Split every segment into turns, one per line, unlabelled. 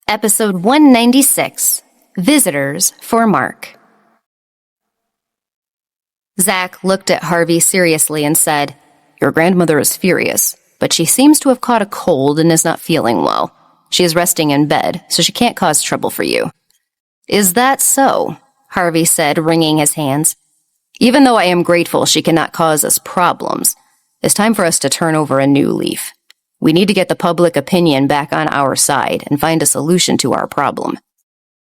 Episode 196, Visitors for Mark. Zach looked at Harvey seriously and said, "Your grandmother is furious, but she seems to have caught a cold and is not feeling well. She is resting in bed, so she can't cause trouble for you." "Is that so?" Harvey said, wringing his hands. "Even though I am grateful she cannot cause us problems, it's time for us to turn over a new leaf. We need to get the public opinion back on our side and find a solution to our problem."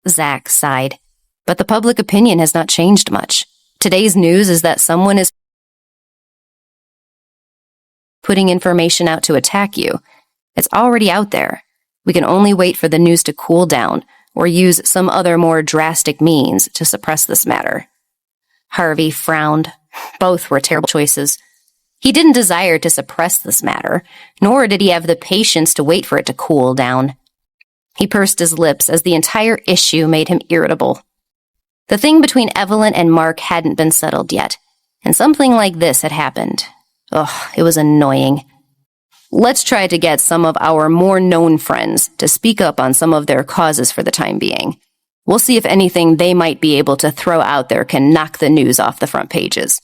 Zach sighed. "But the public opinion has not changed much. Today's news is that someone is putting information out to attack you. It's already out there. We can only wait for the news to cool down or use some other more drastic means to suppress this matter." Harvey frowned. Both were terrible choices. He didn't desire to suppress this matter, nor did he have the patience to wait for it to cool down. He pursed his lips as the entire issue made him irritable. The thing between Evelyn and Mark hadn't been settled yet, and something like this had happened. Ugh, it was annoying. "Let's try to get some of our more known friends to speak up on some of their causes for the time being. We'll see if anything they might be able to throw out there can knock the news off the front pages.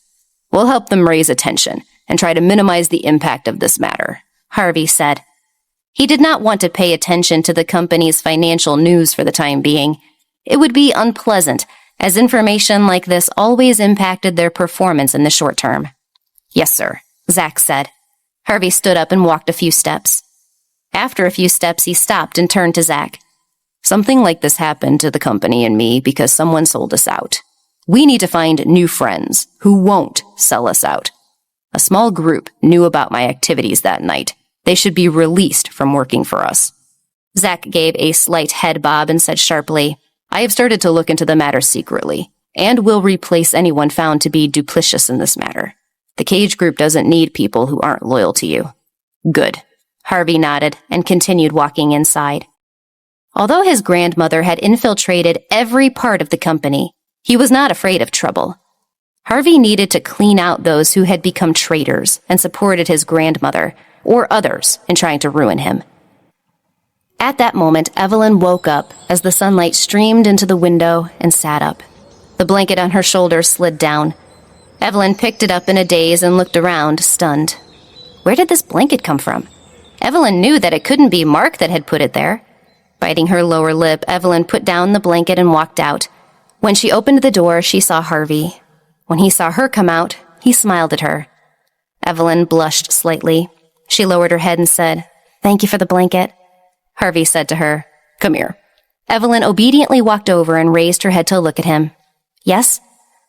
We'll help them raise attention and try to minimize the impact of this matter," Harvey said. He did not want to pay attention to the company's financial news for the time being. It would be unpleasant, as information like this always impacted their performance in the short term. "Yes, sir," Zach said. Harvey stood up and walked a few steps. After a few steps, he stopped and turned to Zach. "Something like this happened to the company and me because someone sold us out. We need to find new friends who won't sell us out. A small group knew about my activities that night. They should be released from working for us." Zach gave a slight head bob and said sharply, "I have started to look into the matter secretly, and will replace anyone found to be duplicitous in this matter. The Cage Group doesn't need people who aren't loyal to you." "Good." Harvey nodded and continued walking inside. Although his grandmother had infiltrated every part of the company, he was not afraid of trouble. Harvey needed to clean out those who had become traitors and supported his grandmother or others in trying to ruin him. At that moment, Evelyn woke up as the sunlight streamed into the window and sat up. The blanket on her shoulder slid down. Evelyn picked it up in a daze and looked around, stunned. Where did this blanket come from? Evelyn knew that it couldn't be Mark that had put it there. Biting her lower lip, Evelyn put down the blanket and walked out. When she opened the door, she saw Harvey. When he saw her come out, he smiled at her. Evelyn blushed slightly. She lowered her head and said, "Thank you for the blanket." Harvey said to her, "Come here." Evelyn obediently walked over and raised her head to look at him. "Yes?"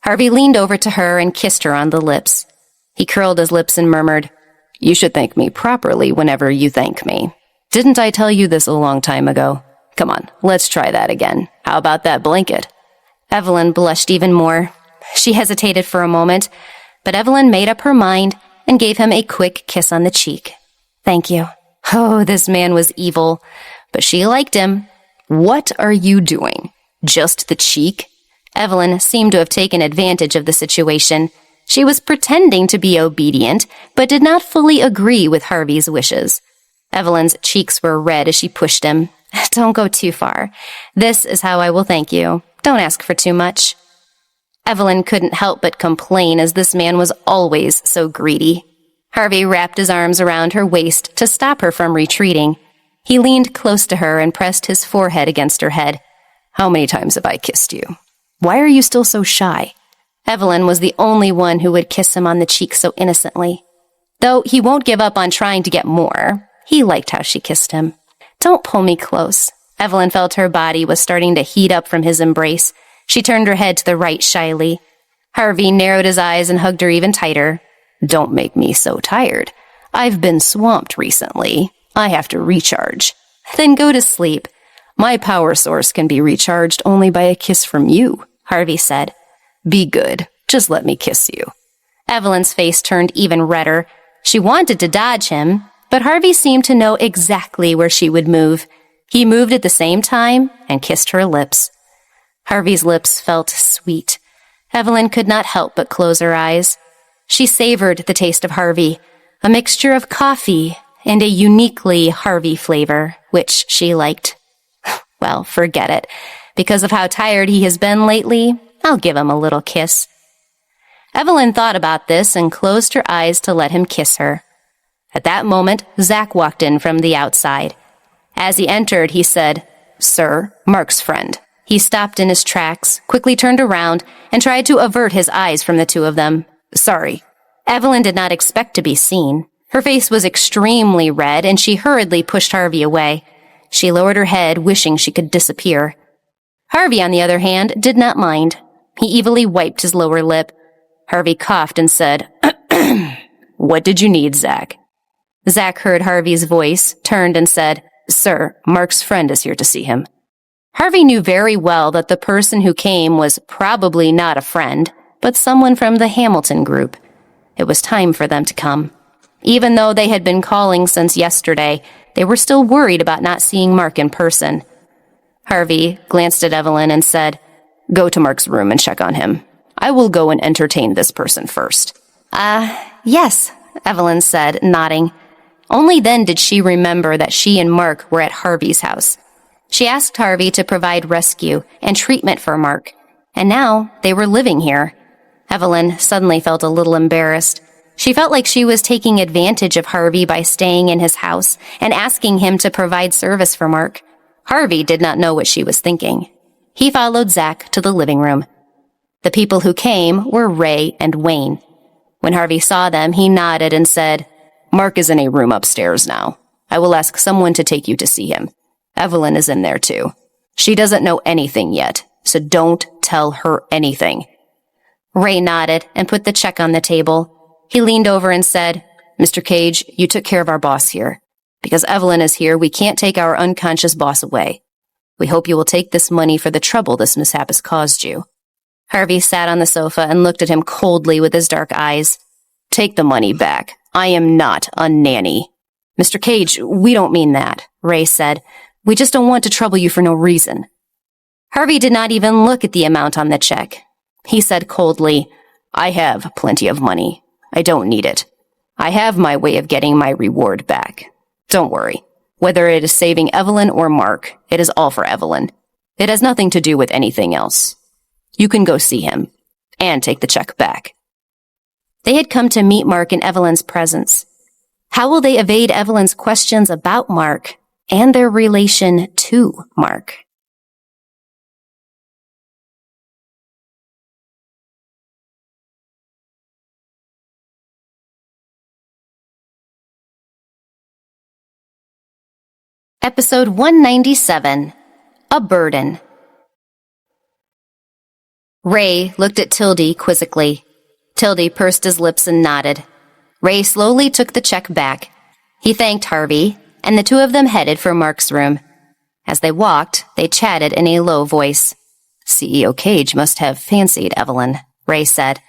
Harvey leaned over to her and kissed her on the lips. He curled his lips and murmured, "You should thank me properly whenever you thank me. Didn't I tell you this a long time ago? Come on, let's try that again. How about that blanket?" Evelyn blushed even more. She hesitated for a moment, but Evelyn made up her mind and gave him a quick kiss on the cheek. "Thank you." Oh, this man was evil, but she liked him. "What are you doing? Just the cheek?" Evelyn seemed to have taken advantage of the situation. She was pretending to be obedient, but did not fully agree with Harvey's wishes. Evelyn's cheeks were red as she pushed him. "Don't go too far. This is how I will thank you. Don't ask for too much." Evelyn couldn't help but complain, as this man was always so greedy. Harvey wrapped his arms around her waist to stop her from retreating. He leaned close to her and pressed his forehead against her head. "How many times have I kissed you? Why are you still so shy?" Evelyn was the only one who would kiss him on the cheek so innocently. Though he won't give up on trying to get more, he liked how she kissed him. "Don't pull me close." Evelyn felt her body was starting to heat up from his embrace. She turned her head to the right shyly. Harvey narrowed his eyes and hugged her even tighter. "Don't make me so tired. I've been swamped recently. I have to recharge." "Then go to sleep." "My power source can be recharged only by a kiss from you," Harvey said. "Be good. Just let me kiss you." Evelyn's face turned even redder. She wanted to dodge him, but Harvey seemed to know exactly where she would move. He moved at the same time and kissed her lips. Harvey's lips felt sweet. Evelyn could not help but close her eyes. She savored the taste of Harvey, a mixture of coffee and a uniquely Harvey flavor, which she liked. Well, forget it. Because of how tired he has been lately, I'll give him a little kiss. Evelyn thought about this and closed her eyes to let him kiss her. At that moment, Zach walked in from the outside. As he entered, he said, "Sir, Mark's friend." He stopped in his tracks, quickly turned around, and tried to avert his eyes from the two of them. "Sorry." Evelyn did not expect to be seen. Her face was extremely red, and she hurriedly pushed Harvey away. She lowered her head, wishing she could disappear. Harvey, on the other hand, did not mind. He evilly wiped his lower lip. Harvey coughed and said, "What did you need, Zach?" Zach heard Harvey's voice, turned and said, "Sir, Mark's friend is here to see him." Harvey knew very well that the person who came was probably not a friend, but someone from the Hamilton group. It was time for them to come. Even though they had been calling since yesterday, they were still worried about not seeing Mark in person. Harvey glanced at Evelyn and said, "Go to Mark's room and check on him. I will go and entertain this person first." Yes, Evelyn said, nodding. Only then did she remember that she and Mark were at Harvey's house. She asked Harvey to provide rescue and treatment for Mark, and now they were living here. Evelyn suddenly felt a little embarrassed. She felt like she was taking advantage of Harvey by staying in his house and asking him to provide service for Mark. Harvey did not know what she was thinking. He followed Zach to the living room. The people who came were Ray and Wayne. When Harvey saw them, he nodded and said, "Mark is in a room upstairs now. I will ask someone to take you to see him. Evelyn is in there too. She doesn't know anything yet, so don't tell her anything." Ray nodded and put the check on the table. He leaned over and said, "Mr. Cage, you took care of our boss here. Because Evelyn is here, we can't take our unconscious boss away. We hope you will take this money for the trouble this mishap has caused you." Harvey sat on the sofa and looked at him coldly with his dark eyes. "Take the money back. I am not a nanny." "Mr. Cage, we don't mean that," Ray said. "We just don't want to trouble you for no reason." Harvey did not even look at the amount on the check. He said coldly, "I have plenty of money. I don't need it. I have my way of getting my reward back. Don't worry. Whether it is saving Evelyn or Mark, it is all for Evelyn. It has nothing to do with anything else. You can go see him and take the check back." They had come to meet Mark in Evelyn's presence. How will they evade Evelyn's questions about Mark and their relation to Mark? Episode 197, A Burden. Ray looked at Tildy quizzically. Tildy pursed his lips and nodded. Ray slowly took the check back. He thanked Harvey, and the two of them headed for Mark's room. As they walked, they chatted in a low voice. "CEO Cage must have fancied Evelyn," Ray said.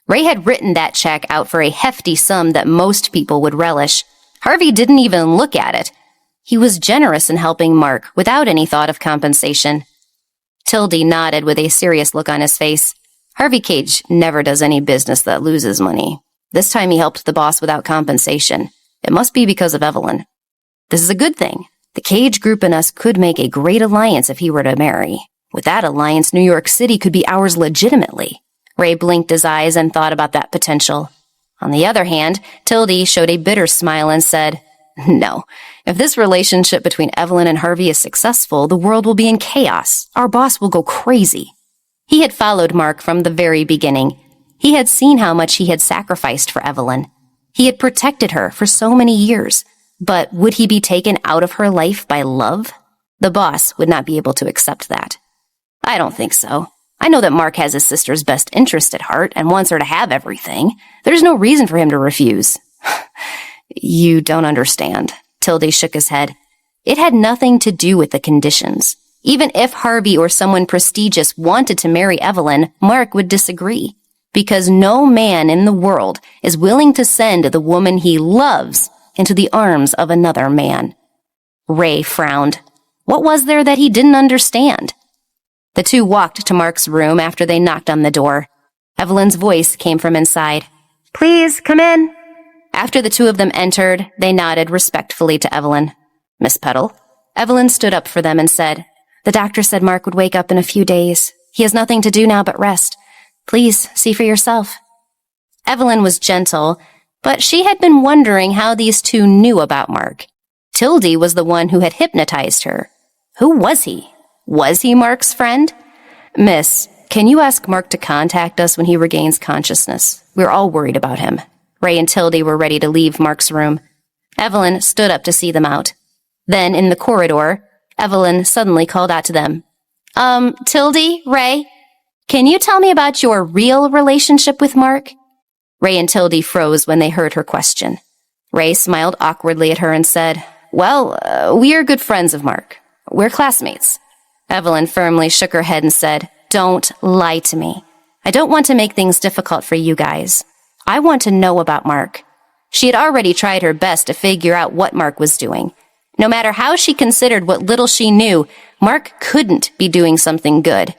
Ray had written that check out for a hefty sum that most people would relish. Harvey didn't even look at it. He was generous in helping Mark without any thought of compensation. Tildy nodded with a serious look on his face. Harvey Cage never does any business that loses money. This time he helped the boss without compensation. It must be because of Evelyn. This is a good thing. The Cage Group and us could make a great alliance if he were to marry. With that alliance, New York City could be ours legitimately. Ray blinked his eyes and thought about that potential. On the other hand, Tildy showed a bitter smile and said, "No, if this relationship between Evelyn and Harvey is successful, the world will be in chaos. Our boss will go crazy." He had followed Mark from the very beginning. He had seen how much he had sacrificed for Evelyn. He had protected her for so many years. But would he be taken out of her life by love? The boss would not be able to accept that. "I don't think so. I know that Mark has his sister's best interest at heart and wants her to have everything. There's no reason for him to refuse." "You don't understand." Tildy shook his head. It had nothing to do with the conditions. Even if Harvey or someone prestigious wanted to marry Evelyn, Mark would disagree. Because no man in the world is willing to send the woman he loves into the arms of another man. Ray frowned. What was there that he didn't understand? The two walked to Mark's room after they knocked on the door. Evelyn's voice came from inside. "Please, come in." After the two of them entered, they nodded respectfully to Evelyn. "Miss Petal?" Evelyn stood up for them and said, The doctor said Mark would wake up in a few days. He has nothing to do now but rest. Please, see for yourself." Evelyn was gentle, but she had been wondering how these two knew about Mark. Tildy was the one who had hypnotized her. Who was he? Was he Mark's friend? "Miss, can you ask Mark to contact us when he regains consciousness? We're all worried about him." Ray and Tildy were ready to leave Mark's room. Evelyn stood up to see them out. Then, in the corridor, Evelyn suddenly called out to them. Tildy, Ray, can you tell me about your real relationship with Mark?" Ray and Tildy froze when they heard her question. Ray smiled awkwardly at her and said, "Well, we are good friends of Mark. We're classmates." Evelyn firmly shook her head and said, "Don't lie to me. I don't want to make things difficult for you guys. I want to know about Mark." She had already tried her best to figure out what Mark was doing. No matter how she considered what little she knew, Mark couldn't be doing something good.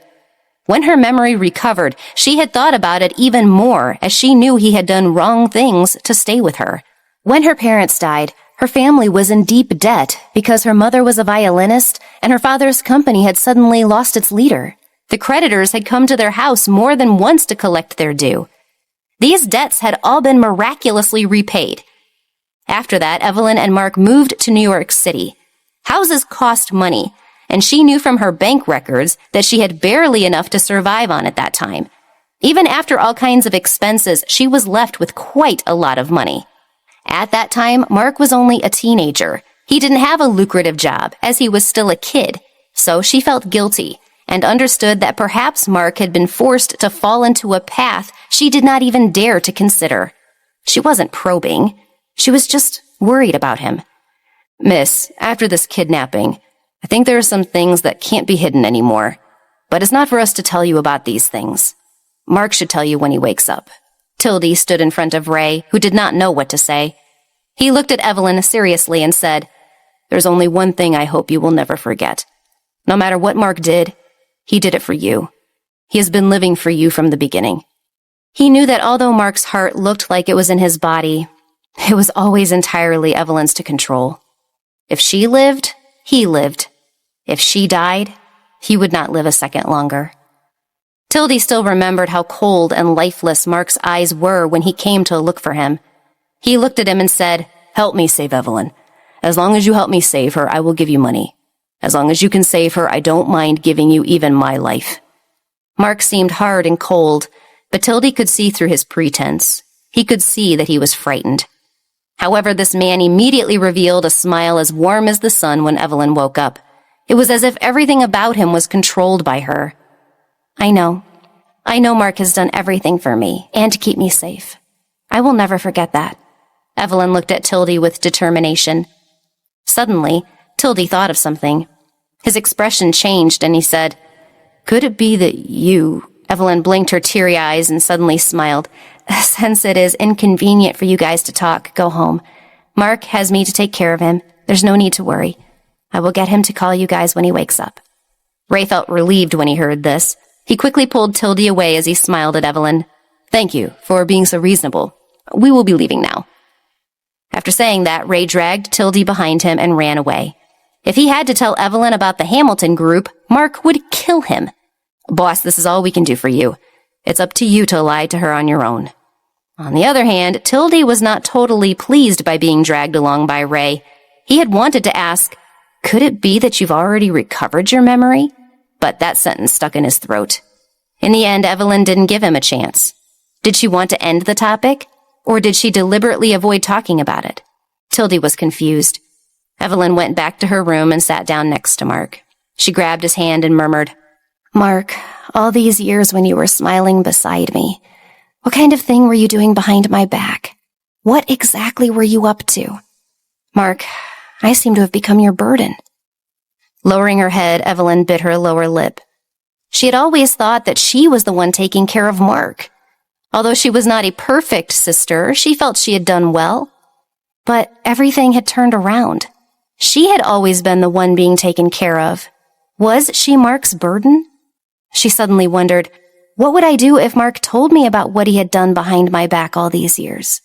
When her memory recovered, she had thought about it even more as she knew he had done wrong things to stay with her. When her parents died, her family was in deep debt because her mother was a violinist and her father's company had suddenly lost its leader. The creditors had come to their house more than once to collect their due. These debts had all been miraculously repaid. After that, Evelyn and Mark moved to New York City. Houses cost money, and she knew from her bank records that she had barely enough to survive on at that time. Even after all kinds of expenses, she was left with quite a lot of money. At that time, Mark was only a teenager. He didn't have a lucrative job, as he was still a kid, so she felt guilty and understood that perhaps Mark had been forced to fall into a path she did not even dare to consider. She wasn't probing. She was just worried about him. "Miss, after this kidnapping, I think there are some things that can't be hidden anymore. But it's not for us to tell you about these things. Mark should tell you when he wakes up." Tildy stood in front of Ray, who did not know what to say. He looked at Evelyn seriously and said, "There's only one thing I hope you will never forget. No matter what Mark did, he did it for you. He has been living for you from the beginning." He knew that although Mark's heart looked like it was in his body, it was always entirely Evelyn's to control. If she lived, he lived. If she died, he would not live a second longer. Tildy still remembered how cold and lifeless Mark's eyes were when he came to look for him. He looked at him and said, "Help me save Evelyn. As long as you help me save her, I will give you money. As long as you can save her, I don't mind giving you even my life." Mark seemed hard and cold, but Tildy could see through his pretense. He could see that he was frightened. However, this man immediately revealed a smile as warm as the sun when Evelyn woke up. It was as if everything about him was controlled by her. I know Mark has done everything for me and to keep me safe. I will never forget that." Evelyn looked at Tildy with determination. Suddenly, Tildy thought of something. His expression changed and he said, "Could it be that you—" Evelyn blinked her teary eyes and suddenly smiled. "Since it is inconvenient for you guys to talk, go home. Mark has me to take care of him. There's no need to worry. I will get him to call you guys when he wakes up." Ray felt relieved when he heard this. He quickly pulled Tildy away as he smiled at Evelyn. "Thank you for being so reasonable. We will be leaving now." After saying that, Ray dragged Tildy behind him and ran away. If he had to tell Evelyn about the Hamilton group, Mark would kill him. "Boss, this is all we can do for you. It's up to you to lie to her on your own." On the other hand, Tildy was not totally pleased by being dragged along by Ray. He had wanted to ask, "Could it be that you've already recovered your memory?" But that sentence stuck in his throat. In the end, Evelyn didn't give him a chance. Did she want to end the topic? Or did she deliberately avoid talking about it? Tildy was confused. Evelyn went back to her room and sat down next to Mark. She grabbed his hand and murmured, "Mark, all these years when you were smiling beside me, what kind of thing were you doing behind my back? What exactly were you up to? Mark, I seem to have become your burden." Lowering her head, Evelyn bit her lower lip. She had always thought that she was the one taking care of Mark. Although she was not a perfect sister, she felt she had done well. But everything had turned around. She had always been the one being taken care of. Was she Mark's burden? She suddenly wondered, what would I do if Mark told me about what he had done behind my back all these years?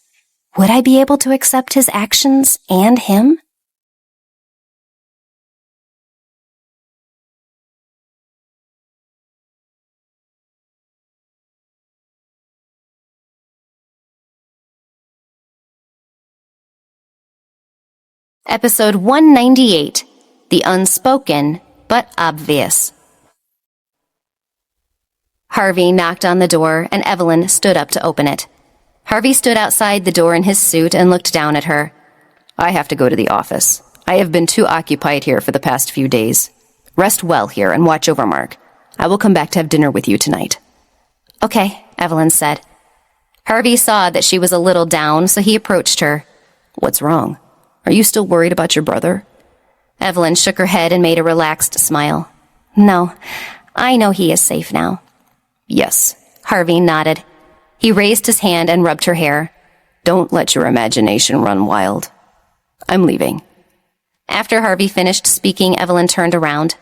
Would I be able to accept his actions and him? Episode 198, The Unspoken but Obvious. Harvey knocked on the door, and Evelyn stood up to open it. Harvey stood outside the door in his suit and looked down at her. "I have to go to the office. I have been too occupied here for the past few days. Rest well here and watch over Mark. I will come back to have dinner with you tonight." "Okay," Evelyn said. Harvey saw that she was a little down, so he approached her. "What's wrong? Are you still worried about your brother?" Evelyn shook her head and made a relaxed smile. "No, I know he is safe now." "Yes," Harvey nodded. He raised his hand and rubbed her hair. "Don't let your imagination run wild. I'm leaving." After Harvey finished speaking, Evelyn turned around.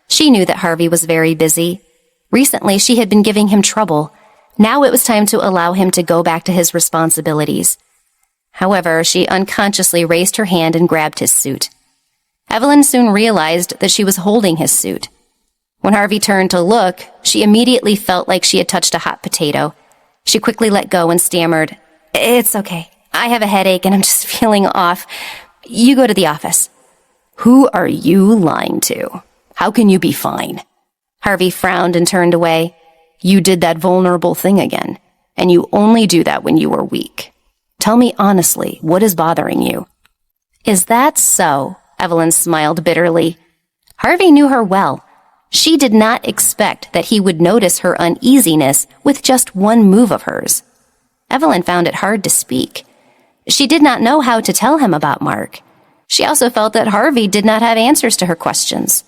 She knew that Harvey was very busy. Recently, she had been giving him trouble. Now it was time to allow him to go back to his responsibilities. However, she unconsciously raised her hand and grabbed his suit. Evelyn soon realized that she was holding his suit. When Harvey turned to look, she immediately felt like she had touched a hot potato. She quickly let go and stammered, "It's okay. I have a headache and I'm just feeling off. You go to the office." "Who are you lying to? How can you be fine?" Harvey frowned and turned away. "You did that vulnerable thing again, and you only do that when you are weak. Tell me honestly, what is bothering you?" "Is that so?" Evelyn smiled bitterly. Harvey knew her well. She did not expect that he would notice her uneasiness with just one move of hers. Evelyn found it hard to speak. She did not know how to tell him about Mark. She also felt that Harvey did not have answers to her questions.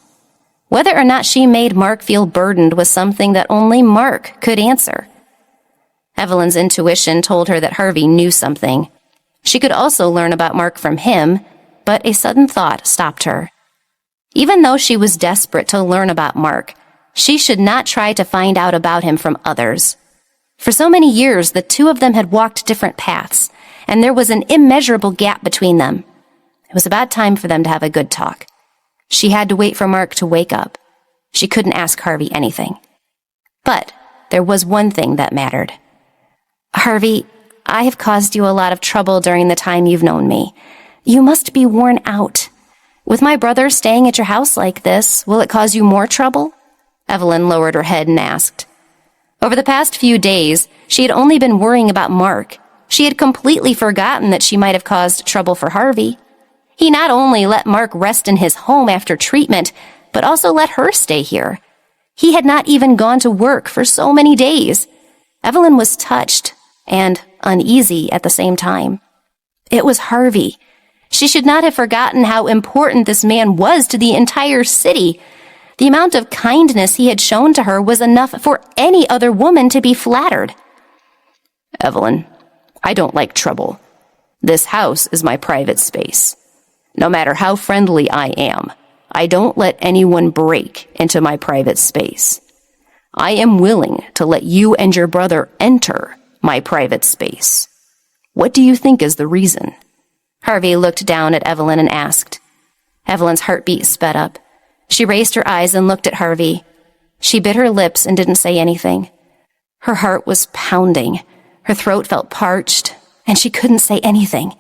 Whether or not she made Mark feel burdened was something that only Mark could answer. Evelyn's intuition told her that Harvey knew something. She could also learn about Mark from him, but a sudden thought stopped her. Even though she was desperate to learn about Mark, she should not try to find out about him from others. For so many years, the two of them had walked different paths, and there was an immeasurable gap between them. It was about time for them to have a good talk. She had to wait for Mark to wake up. She couldn't ask Harvey anything. But there was one thing that mattered. "Harvey, I have caused you a lot of trouble during the time you've known me. You must be worn out. With my brother staying at your house like this, will it cause you more trouble?" Evelyn lowered her head and asked. Over the past few days, she had only been worrying about Mark. She had completely forgotten that she might have caused trouble for Harvey. He not only let Mark rest in his home after treatment, but also let her stay here. He had not even gone to work for so many days. Evelyn was touched and uneasy at the same time. It was Harvey. She should not have forgotten how important this man was to the entire city. The amount of kindness he had shown to her was enough for any other woman to be flattered. "Evelyn, I don't like trouble. This house is my private space. No matter how friendly I am, I don't let anyone break into my private space. I am willing to let you and your brother enter my private space. What do you think is the reason?" Harvey looked down at Evelyn and asked. Evelyn's heartbeat sped up. She raised her eyes and looked at Harvey. She bit her lips and didn't say anything. Her heart was pounding. Her throat felt parched, and she couldn't say anything.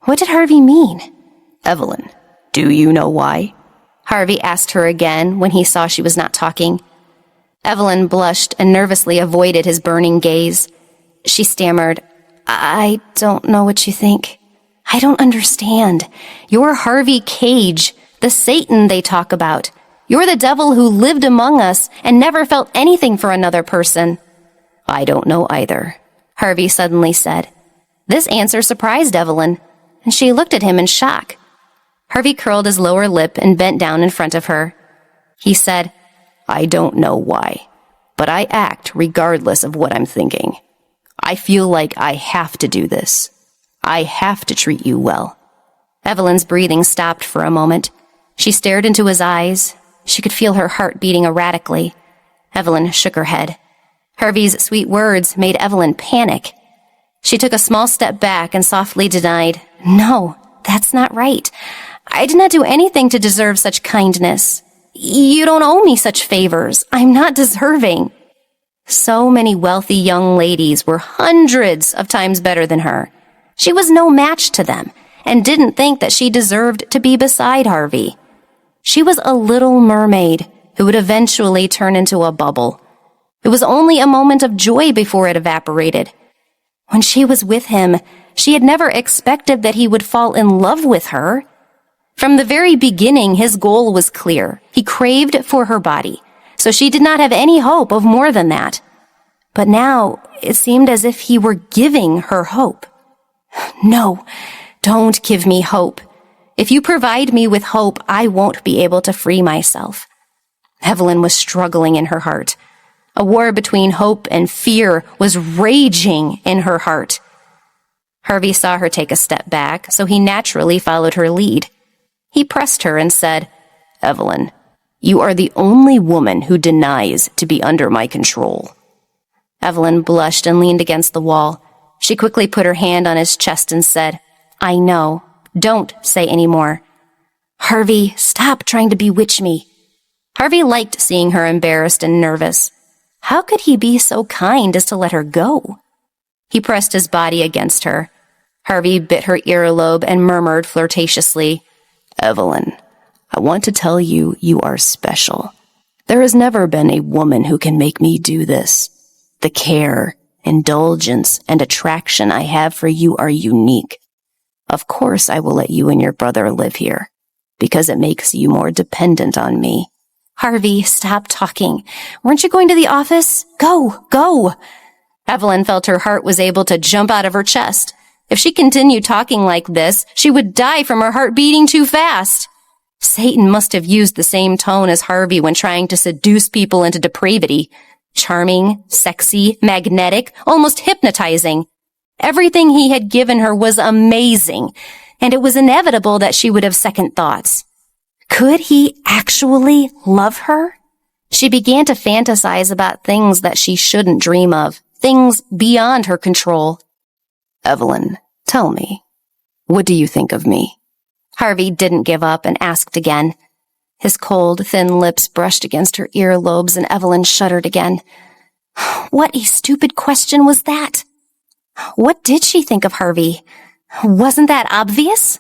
What did Harvey mean? "Evelyn, do you know why?" Harvey asked her again when he saw she was not talking. Evelyn blushed and nervously avoided his burning gaze. She stammered, "I don't know what you think. I don't understand. You're Harvey Cage, the Satan they talk about. You're the devil who lived among us and never felt anything for another person." "I don't know either," Harvey suddenly said. This answer surprised Evelyn, and she looked at him in shock. Harvey curled his lower lip and bent down in front of her. He said, "I don't know why, but I act regardless of what I'm thinking. I feel like I have to do this. I have to treat you well." Evelyn's breathing stopped for a moment. She stared into his eyes. She could feel her heart beating erratically. Evelyn shook her head. Harvey's sweet words made Evelyn panic. She took a small step back and softly denied, "No, that's not right. I did not do anything to deserve such kindness. You don't owe me such favors. I'm not deserving." So many wealthy young ladies were hundreds of times better than her. She was no match to them, and didn't think that she deserved to be beside Harvey. She was a little mermaid who would eventually turn into a bubble. It was only a moment of joy before it evaporated. When she was with him, she had never expected that he would fall in love with her. From the very beginning, his goal was clear. He craved for her body, so she did not have any hope of more than that. But now, it seemed as if he were giving her hope. No, don't give me hope. If you provide me with hope, I won't be able to free myself. Evelyn was struggling in her heart. A war between hope and fear was raging in her heart. Harvey saw her take a step back, so he naturally followed her lead. He pressed her and said, "Evelyn, you are the only woman who denies to be under my control." Evelyn blushed and leaned against the wall. She quickly put her hand on his chest and said, "I know. Don't say any more." "Harvey, stop trying to bewitch me." Harvey liked seeing her embarrassed and nervous. How could he be so kind as to let her go? He pressed his body against her. Harvey bit her earlobe and murmured flirtatiously, "Evelyn, I want to tell you you are special. There has never been a woman who can make me do this. The care, indulgence, and attraction I have for you are unique. Of course I will let you and your brother live here, because it makes you more dependent on me." "Harvey, stop talking. Weren't you going to the office? Go!" Evelyn felt her heart was able to jump out of her chest. If she continued talking like this, she would die from her heart beating too fast. Satan must have used the same tone as Harvey when trying to seduce people into depravity. Charming, sexy, magnetic, almost hypnotizing. Everything he had given her was amazing, and it was inevitable that she would have second thoughts. Could he actually love her? She began to fantasize about things that she shouldn't dream of, things beyond her control. "Evelyn, tell me, what do you think of me?" Harvey didn't give up and asked again. His cold, thin lips brushed against her earlobes, and Evelyn shuddered again. What a stupid question was that? What did she think of Harvey? Wasn't that obvious?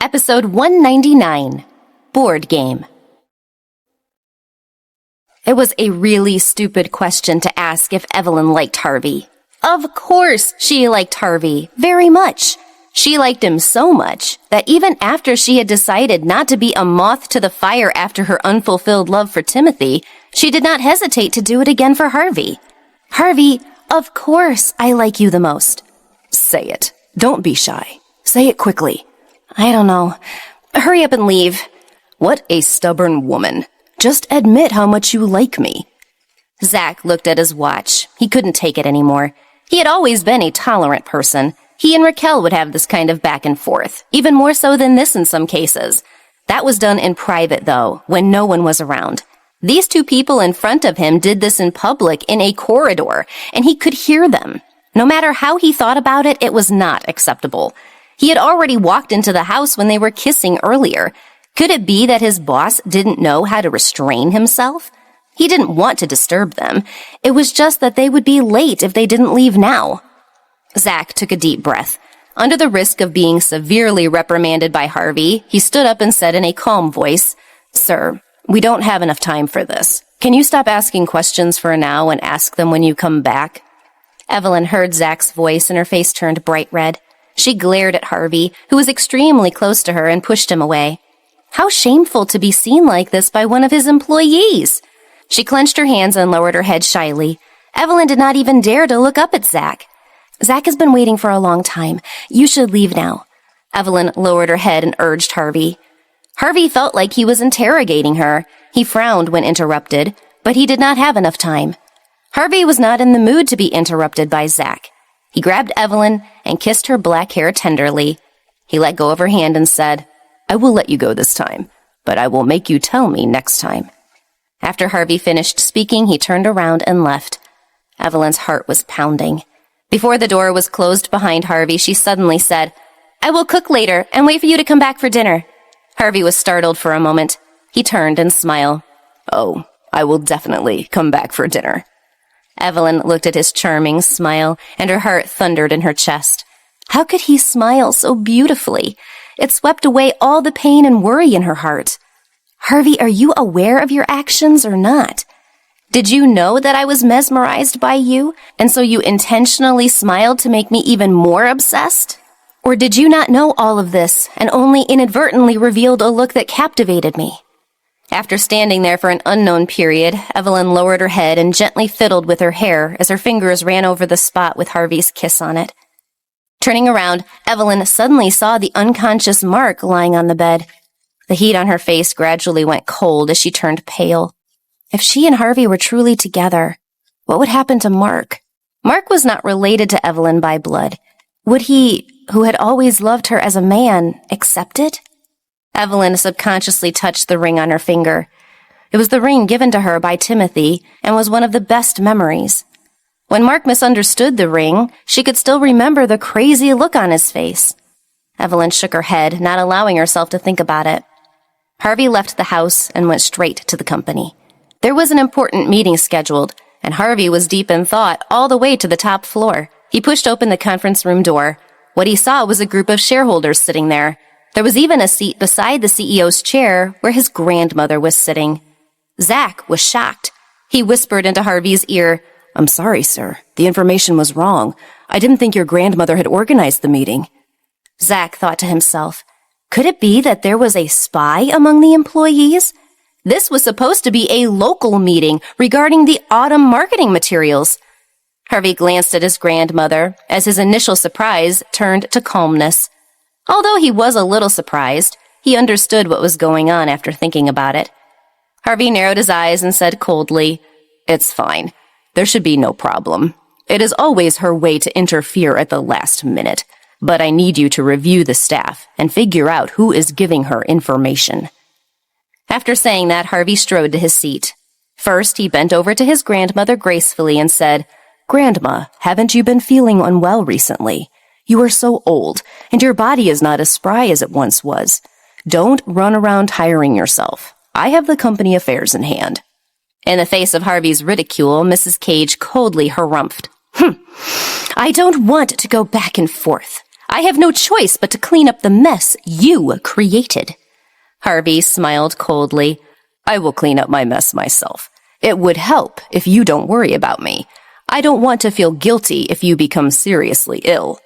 Episode 199, Board Game. It was a really stupid question to ask if Evelyn liked Harvey. Of course she liked Harvey, very much. She liked him so much that even after she had decided not to be a moth to the fire after her unfulfilled love for Timothy, she did not hesitate to do it again for Harvey. "Harvey, of course I like you the most."
"Say it. Don't be shy. Say it quickly."
"I don't know. Hurry up and leave."
"What a stubborn woman. Just admit how much you like me."
Zach looked at his watch. He couldn't take it anymore. He had always been a tolerant person. He and Raquel would have this kind of back and forth, even more so than this in some cases. That was done in private, though, when no one was around. These two people in front of him did this in public in a corridor, and he could hear them. No matter how he thought about it, it was not acceptable. He had already walked into the house when they were kissing earlier. Could it be that his boss didn't know how to restrain himself? He didn't want to disturb them. It was just that they would be late if they didn't leave now. Zach took a deep breath. Under the risk of being severely reprimanded by Harvey, he stood up and said in a calm voice, "Sir, we don't have enough time for this. Can you stop asking questions for now and ask them when you come back?" Evelyn heard Zach's voice and her face turned bright red. She glared at Harvey, who was extremely close to her, and pushed him away. How shameful to be seen like this by one of his employees! She clenched her hands and lowered her head shyly. Evelyn did not even dare to look up at Zach. "Zach has been waiting for a long time. You should leave now." Evelyn lowered her head and urged Harvey. Harvey felt like he was interrogating her. He frowned when interrupted, but he did not have enough time. Harvey was not in the mood to be interrupted by Zach. He grabbed Evelyn and kissed her black hair tenderly. He let go of her hand and said, "I will let you go this time, but I will make you tell me next time." After Harvey finished speaking, he turned around and left. Evelyn's heart was pounding. Before the door was closed behind Harvey, she suddenly said, "I will cook later and wait for you to come back for dinner." Harvey was startled for a moment. He turned and smiled.
"Oh, I will definitely come back for dinner."
Evelyn looked at his charming smile, and her heart thundered in her chest. How could he smile so beautifully? It swept away all the pain and worry in her heart. "Harvey, are you aware of your actions or not? Did you know that I was mesmerized by you, and so you intentionally smiled to make me even more obsessed? Or did you not know all of this and only inadvertently revealed a look that captivated me?" After standing there for an unknown period, Evelyn lowered her head and gently fiddled with her hair as her fingers ran over the spot with Harvey's kiss on it. Turning around, Evelyn suddenly saw the unconscious Mark lying on the bed. The heat on her face gradually went cold as she turned pale. If she and Harvey were truly together, what would happen to Mark? Mark was not related to Evelyn by blood. Would he, who had always loved her as a man, accept it? Evelyn subconsciously touched the ring on her finger. It was the ring given to her by Timothy and was one of the best memories. When Mark misunderstood the ring, she could still remember the crazy look on his face. Evelyn shook her head, not allowing herself to think about it. Harvey left the house and went straight to the company. There was an important meeting scheduled, and Harvey was deep in thought all the way to the top floor. He pushed open the conference room door. What he saw was a group of shareholders sitting there. There was even a seat beside the CEO's chair where his grandmother was sitting. Zach was shocked. He whispered into Harvey's ear,
"I'm sorry, sir. The information was wrong. I didn't think your grandmother had organized the meeting."
Zach thought to himself, could it be that there was a spy among the employees? This was supposed to be a local meeting regarding the autumn marketing materials. Harvey glanced at his grandmother as his initial surprise turned to calmness. Although he was a little surprised, he understood what was going on after thinking about it. Harvey narrowed his eyes and said coldly,
"It's fine. There should be no problem. It is always her way to interfere at the last minute. But I need you to review the staff and figure out who is giving her information."
After saying that, Harvey strode to his seat. First, he bent over to his grandmother gracefully and said,
"Grandma, haven't you been feeling unwell recently? You are so old, and your body is not as spry as it once was. Don't run around tiring yourself. I have the company affairs in hand."
In the face of Harvey's ridicule, Mrs. Cage coldly harumphed. "I don't want to go back and forth. I have no choice but to clean up the mess you created." Harvey smiled coldly.
"I will clean up my mess myself. It would help if you don't worry about me. I don't want to feel guilty if you become seriously ill."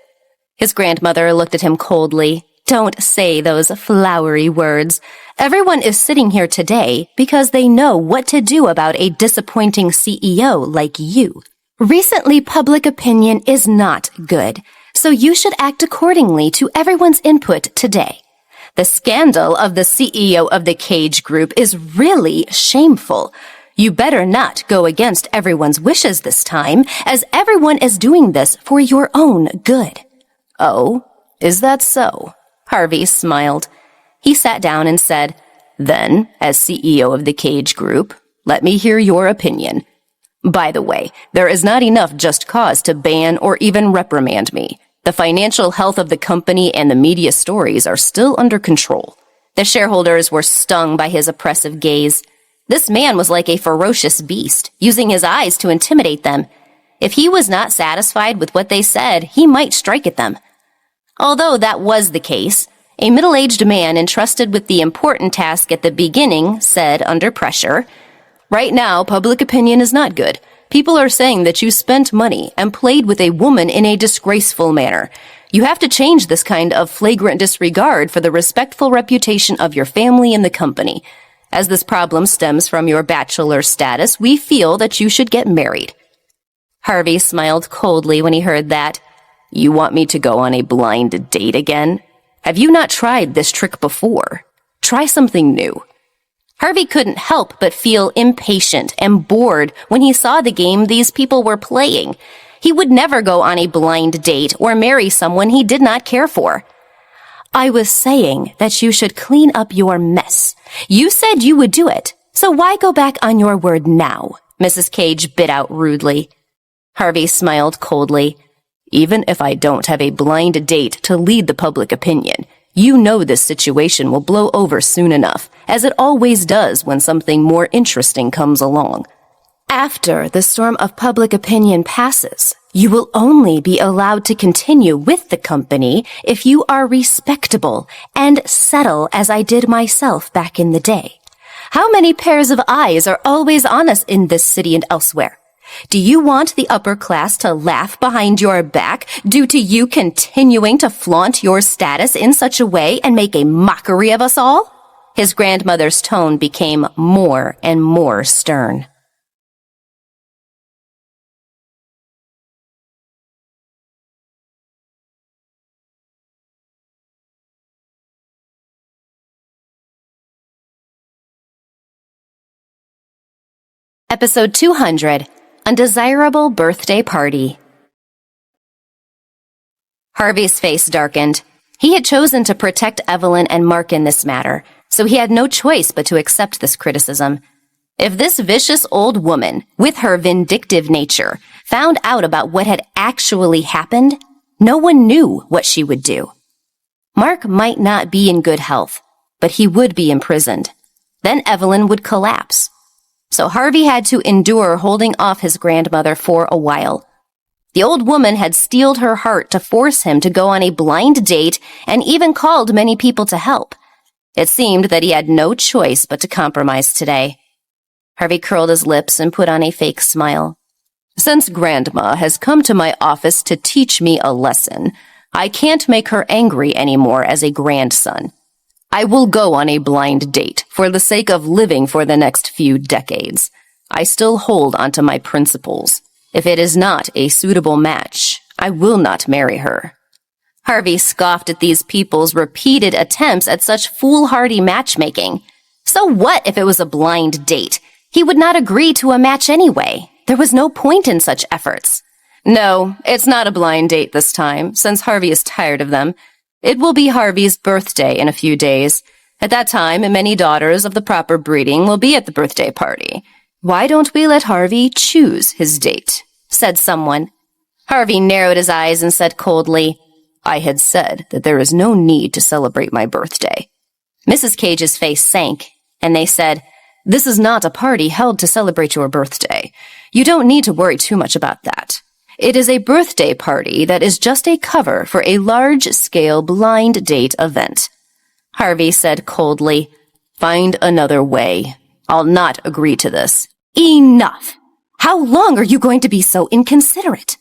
His grandmother looked at him coldly. "Don't say those flowery words. Everyone is sitting here today because they know what to do about a disappointing CEO like you. Recently, public opinion is not good, so you should act accordingly to everyone's input today. The scandal of the CEO of the Cage Group is really shameful. You better not go against everyone's wishes this time, as everyone is doing this for your own good."
"Oh, is that so?"
Harvey smiled. He sat down and said,
"Then, as CEO of the Cage Group, let me hear your opinion. By the way, there is not enough just cause to ban or even reprimand me. The financial health of the company and the media stories are still under control."
The shareholders were stung by his oppressive gaze. This man was like a ferocious beast, using his eyes to intimidate them. If he was not satisfied with what they said, he might strike at them. Although that was the case, a middle-aged man entrusted with the important task at the beginning said under pressure, "Right now, public opinion is not good. People are saying that you spent money and played with a woman in a disgraceful manner. You have to change this kind of flagrant disregard for the respectful reputation of your family and the company. As this problem stems from your bachelor status, we feel that you should get married." Harvey smiled coldly when he heard that.
"You want me to go on a blind date again? Have you not tried this trick before? Try something new."
Harvey couldn't help but feel impatient and bored when he saw the game these people were playing. He would never go on a blind date or marry someone he did not care for. "I was saying that you should clean up your mess. You said you would do it,
So why go back on your word now? Mrs. Cage bit out rudely. Harvey smiled coldly. Even if I don't have a blind date to lead the public opinion, you know this situation will blow over soon enough, as it always does when something more interesting comes along. After the storm of public opinion passes, you will only be allowed to continue with the company if you are respectable and settle as I did myself back in the day. How many pairs of eyes are always on us in this city and elsewhere? Do you want the upper class to laugh behind your back due to you continuing to flaunt your status in such a way and make a mockery of us all? His grandmother's tone became more and more stern. Episode 200, Undesirable Birthday Party. Harvey's face darkened. He had chosen to protect Evelyn and Mark in this matter, so he had no choice but to accept this criticism. If this vicious old woman, with her vindictive nature, found out about what had actually happened, no one knew what she would do. Mark might not be in good health, but he would be imprisoned. Then Evelyn would collapse. So Harvey had to endure holding off his grandmother for a while. The old woman had steeled her heart to force him to go on a blind date and even called many people to help. It seemed that he had no choice but to compromise today. Harvey curled his lips and put on a fake smile. Since Grandma has come to my office to teach me a lesson, I can't make her angry anymore as a grandson. I will go on a blind date for the sake of living for the next few decades. I still hold onto my principles. If it is not a suitable match, I will not marry her. Harvey scoffed at these people's repeated attempts at such foolhardy matchmaking. So what if it was a blind date? He would not agree to a match anyway. There was no point in such efforts. No, it's not a blind date this time, since Harvey is tired of them. It will be Harvey's birthday in a few days. At that time, many daughters of the proper breeding will be at the birthday party. Why don't we let Harvey choose his date? Said someone. Harvey narrowed his eyes and said coldly, I had said that there is no need to celebrate my birthday. Mrs. Cage's face sank, and they said, This is not a party held to celebrate your birthday. You don't need to worry too much about that. It is a birthday party that is just a cover for a large-scale blind date event. Harvey said coldly, Find another way. I'll not agree to this. Enough! How long are you going to be so inconsiderate?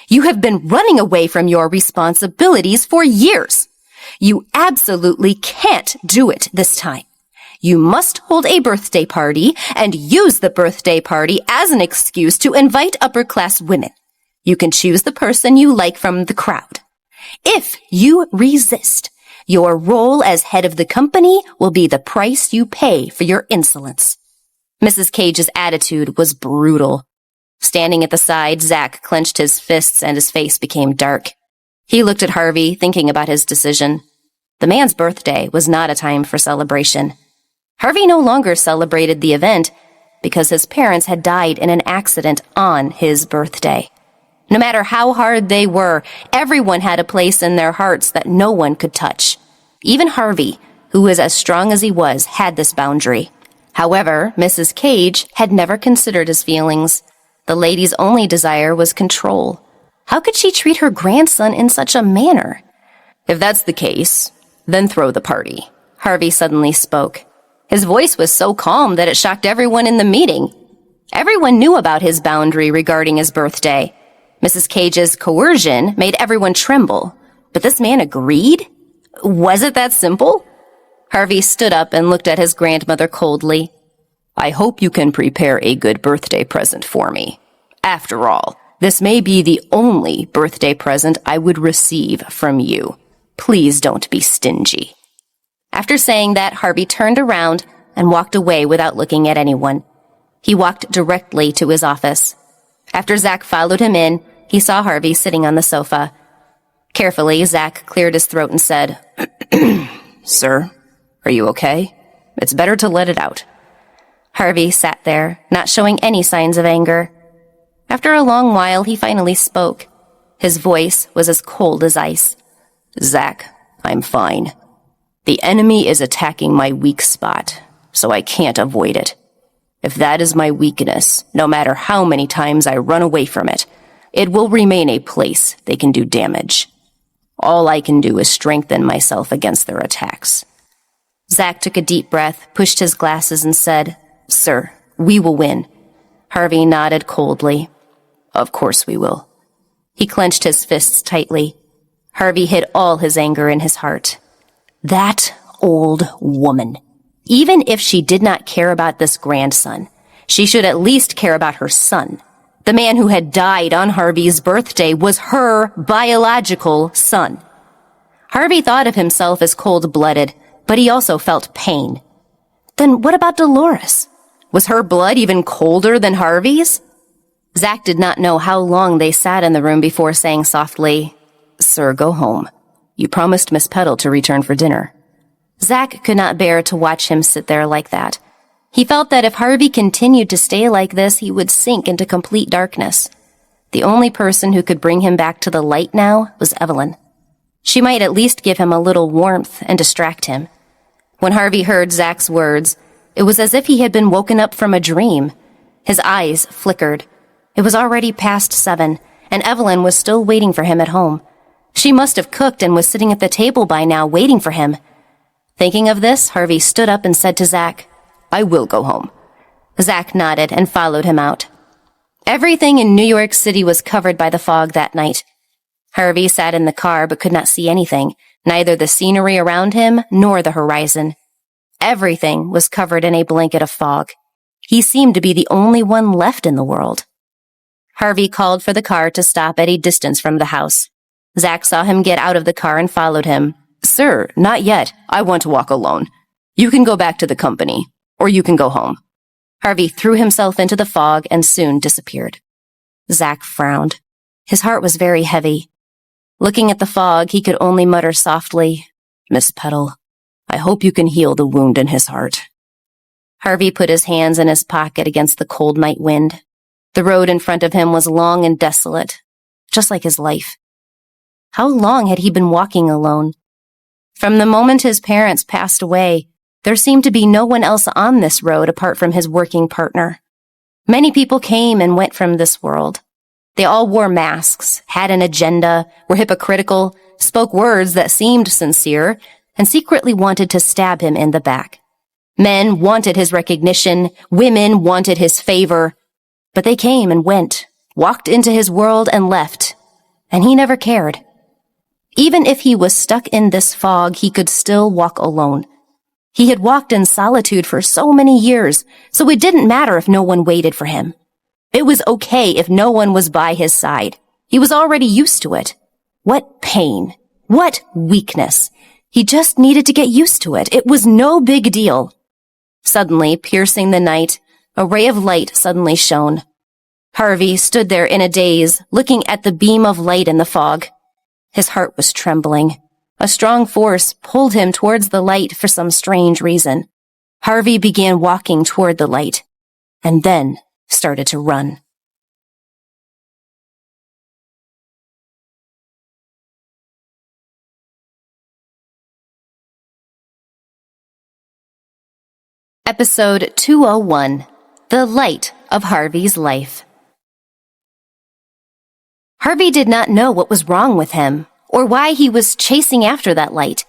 You have been running away from your responsibilities for years. You absolutely can't do it this time. You must hold a birthday party and use the birthday party as an excuse to invite upper-class women. You can choose the person you like from the crowd. If you resist, your role as head of the company will be the price you pay for your insolence. Mrs. Cage's attitude was brutal. Standing at the side, Zach clenched his fists and his face became dark. He looked at Harvey, thinking about his decision. The man's birthday was not a time for celebration. Harvey no longer celebrated the event because his parents had died in an accident on his birthday. No matter how hard they were, everyone had a place in their hearts that no one could touch. Even Harvey, who was as strong as he was, had this boundary. However, Mrs. Cage had never considered his feelings. The lady's only desire was control. How could she treat her grandson in such a manner? If that's the case, then throw the party. Harvey suddenly spoke. His voice was so calm that it shocked everyone in the meeting. Everyone knew about his boundary regarding his birthday. Mrs. Cage's coercion made everyone tremble. But this man agreed? Was it that simple? Harvey stood up and looked at his grandmother coldly. I hope you can prepare a good birthday present for me. After all, this may be the only birthday present I would receive from you. Please don't be stingy. After saying that, Harvey turned around and walked away without looking at anyone. He walked directly to his office. After Zach followed him in, he saw Harvey sitting on the sofa. Carefully, Zach cleared his throat and said, Sir, are you okay? It's better to let it out.
Harvey sat there, not showing any signs of anger. After a long while, he finally spoke. His voice was as cold as ice. "Zach, I'm fine. The enemy is attacking my weak spot, so I can't avoid it. If that is my weakness, no matter how many times I run away from it, it will remain a place they can do damage. All I can do is strengthen myself against their attacks." Zach took a deep breath, pushed his glasses, and said, "Sir, we will win." Harvey nodded coldly. "Of course we will." He clenched his fists tightly. Harvey hid all his anger in his heart. That old woman. Even if she did not care about this grandson, she should at least care about her son. The man who had died on Harvey's birthday was her biological son. Harvey thought of himself as cold-blooded, but he also felt pain. Then what about Dolores? Was her blood even colder than Harvey's? Zach did not know how long they sat in the room before saying softly, "Sir, go home. You promised Miss Petal to return for dinner." Zach could not bear to watch him sit there like that. He felt that if Harvey continued to stay like this, he would sink into complete darkness. The only person who could bring him back to the light now was Evelyn. She might at least give him a little warmth and distract him. When Harvey heard Zach's words, it was as if he had been woken up from a dream. His eyes flickered. It was already past 7, and Evelyn was still waiting for him at home. She must have cooked and was sitting at the table by now, waiting for him. Thinking of this, Harvey stood up and said to Zach, "I will go home." Zach nodded and followed him out. Everything in New York City was covered by the fog that night. Harvey sat in the car but could not see anything, neither the scenery around him nor the horizon. Everything was covered in a blanket of fog. He seemed to be the only one left in the world. Harvey called for the car to stop at a distance from the house. Zach saw him get out of the car and followed him. "Sir, not yet. I want to walk alone. You can go back to the company, or you can go home." Harvey threw himself into the fog and soon disappeared. Zach frowned. His heart was very heavy. Looking at the fog, he could only mutter softly, "Miss Petal, I hope you can heal the wound in his heart." Harvey put his hands in his pocket against the cold night wind. The road in front of him was long and desolate, just like his life. How long had he been walking alone? From the moment his parents passed away, there seemed to be no one else on this road apart from his working partner. Many people came and went from this world. They all wore masks, had an agenda, were hypocritical, spoke words that seemed sincere, and secretly wanted to stab him in the back. Men wanted his recognition, women wanted his favor, but they came and went, walked into his world and left, and he never cared. Even if he was stuck in this fog, he could still walk alone. He had walked in solitude for so many years, so it didn't matter if no one waited for him. It was okay if no one was by his side. He was already used to it. What pain. What weakness. He just needed to get used to it. It was no big deal. Suddenly, piercing the night, a ray of light suddenly shone. Harvey stood there in a daze, looking at the beam of light in the fog. His heart was trembling. A strong force pulled him towards the light for some strange reason. Harvey began walking toward the light, and then started to run. Episode 201, The Light of Harvey's Life. Harvey did not know what was wrong with him, or why he was chasing after that light.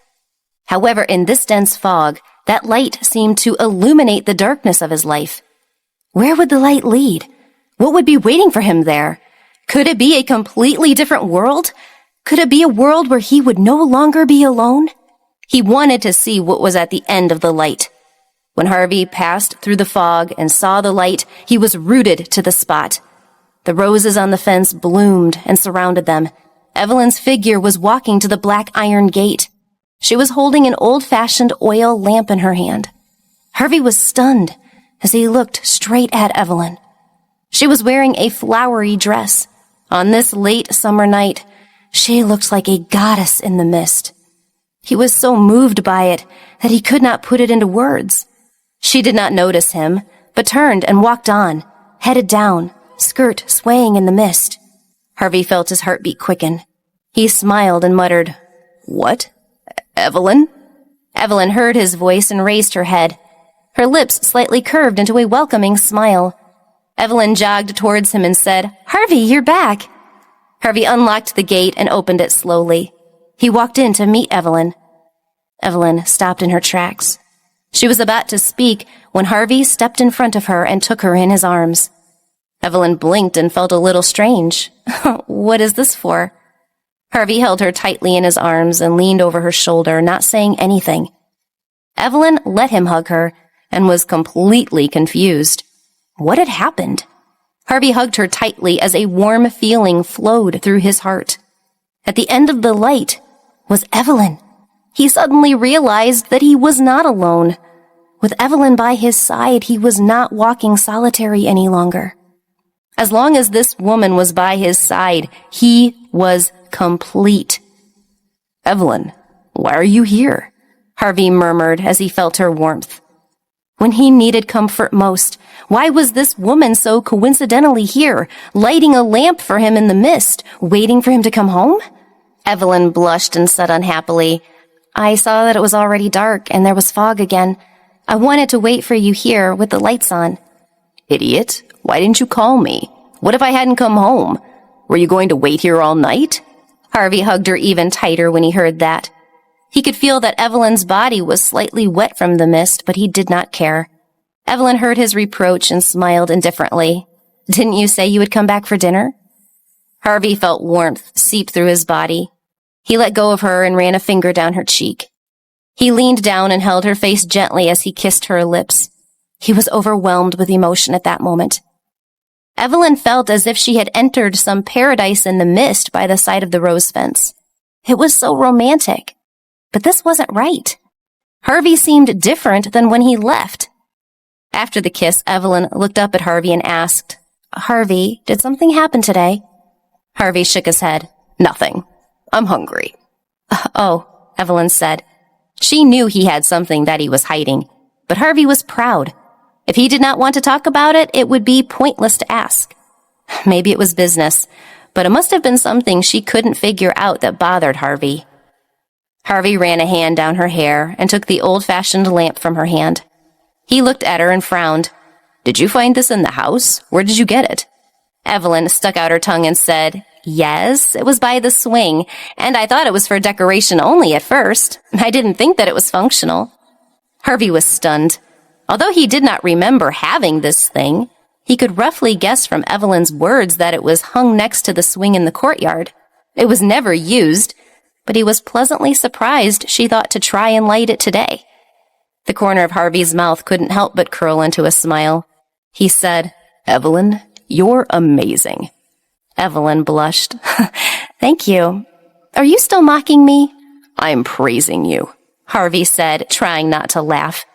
However, in this dense fog, that light seemed to illuminate the darkness of his life. Where would the light lead? What would be waiting for him there? Could it be a completely different world? Could it be a world where he would no longer be alone? He wanted to see what was at the end of the light. When Harvey passed through the fog and saw the light, he was rooted to the spot. The roses on the fence bloomed and surrounded them. Evelyn's figure was walking to the black iron gate. She was holding an old-fashioned oil lamp in her hand. Harvey was stunned as he looked straight at Evelyn. She was wearing a flowery dress. On this late summer night, she looked like a goddess in the mist. He was so moved by it that he could not put it into words. She did not notice him, but turned and walked on, headed down, skirt swaying in the mist. Harvey felt his heartbeat quicken. He smiled and muttered, "What? Evelyn?" Evelyn heard his voice and raised her head. Her lips slightly curved into a welcoming smile. Evelyn jogged towards him and said, "Harvey, you're back." Harvey unlocked the gate and opened it slowly. He walked in to meet Evelyn. Evelyn stopped in her tracks. She was about to speak when Harvey stepped in front of her and took her in his arms. Evelyn blinked and felt a little strange. "What is this for?" Harvey held her tightly in his arms and leaned over her shoulder, not saying anything. Evelyn let him hug her and was completely confused. What had happened? Harvey hugged her tightly as a warm feeling flowed through his heart. At the end of the light was Evelyn. He suddenly realized that he was not alone. With Evelyn by his side, he was not walking solitary any longer. As long as this woman was by his side, he was complete. "Evelyn, why are you here?" Harvey murmured as he felt her warmth. When he needed comfort most, why was this woman so coincidentally here, lighting a lamp for him in the mist, waiting for him to come home? Evelyn blushed and said unhappily, "I saw that it was already dark and there was fog again. I wanted to wait for you here with the lights on."
"Idiot, why didn't you call me? What if I hadn't come home? Were you going to wait here all night?"
Harvey hugged her even tighter when he heard that. He could feel that Evelyn's body was slightly wet from the mist, but he did not care. Evelyn heard his reproach and smiled indifferently. "Didn't you say you would come back for dinner?" Harvey felt warmth seep through his body. He let go of her and ran a finger down her cheek. He leaned down and held her face gently as he kissed her lips. He was overwhelmed with emotion at that moment. Evelyn felt as if she had entered some paradise in the mist by the side of the rose fence. It was so romantic. But this wasn't right. Harvey seemed different than when he left. After the kiss, Evelyn looked up at Harvey and asked, "Harvey, did something happen today?" Harvey shook his head. "Nothing. I'm hungry." "Oh," Evelyn said. She knew he had something that he was hiding, but Harvey was proud. If he did not want to talk about it, it would be pointless to ask. Maybe it was business, but it must have been something she couldn't figure out that bothered Harvey. Harvey ran a hand down her hair and took the old-fashioned lamp from her hand. He looked at her and frowned. "Did you find this in the house? Where did you get it?" Evelyn stuck out her tongue and said, "Yes, it was by the swing, and I thought it was for decoration only at first. I didn't think that it was functional." Harvey was stunned. Although he did not remember having this thing, he could roughly guess from Evelyn's words that it was hung next to the swing in the courtyard. It was never used, but he was pleasantly surprised she thought to try and light it today. The corner of Harvey's mouth couldn't help but curl into a smile. He said, "Evelyn, you're amazing." Evelyn blushed. "Thank you. Are you still mocking me?"
"I'm praising you,"
Harvey said, trying not to laugh.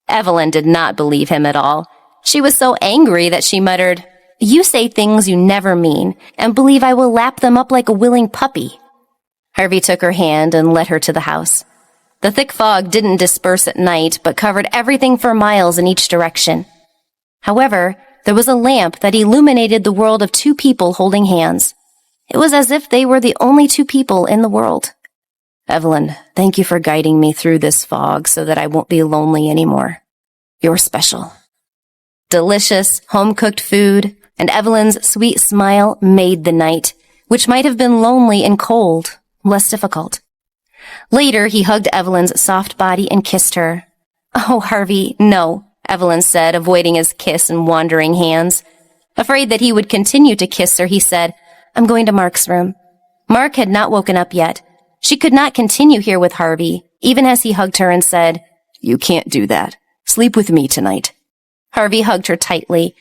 Evelyn did not believe him at all. She was so angry that she muttered, "You say things you never mean, and believe I will lap them up like a willing puppy." Harvey took her hand and led her to the house. The thick fog didn't disperse at night, but covered everything for miles in each direction. However, there was a lamp that illuminated the world of two people holding hands. It was as if they were the only two people in the world. "Evelyn, thank you for guiding me through this fog so that I won't be lonely anymore. You're special." Delicious, home-cooked food and Evelyn's sweet smile made the night, which might have been lonely and cold, less difficult. Later, he hugged Evelyn's soft body and kissed her. "Oh, Harvey, no," Evelyn said, avoiding his kiss and wandering hands. Afraid that he would continue to kiss her, he said, "I'm going to Mark's room." Mark had not woken up yet. She could not continue here with Harvey, even as he hugged her and said, "You can't do that. Sleep with me tonight." Harvey hugged her tightly.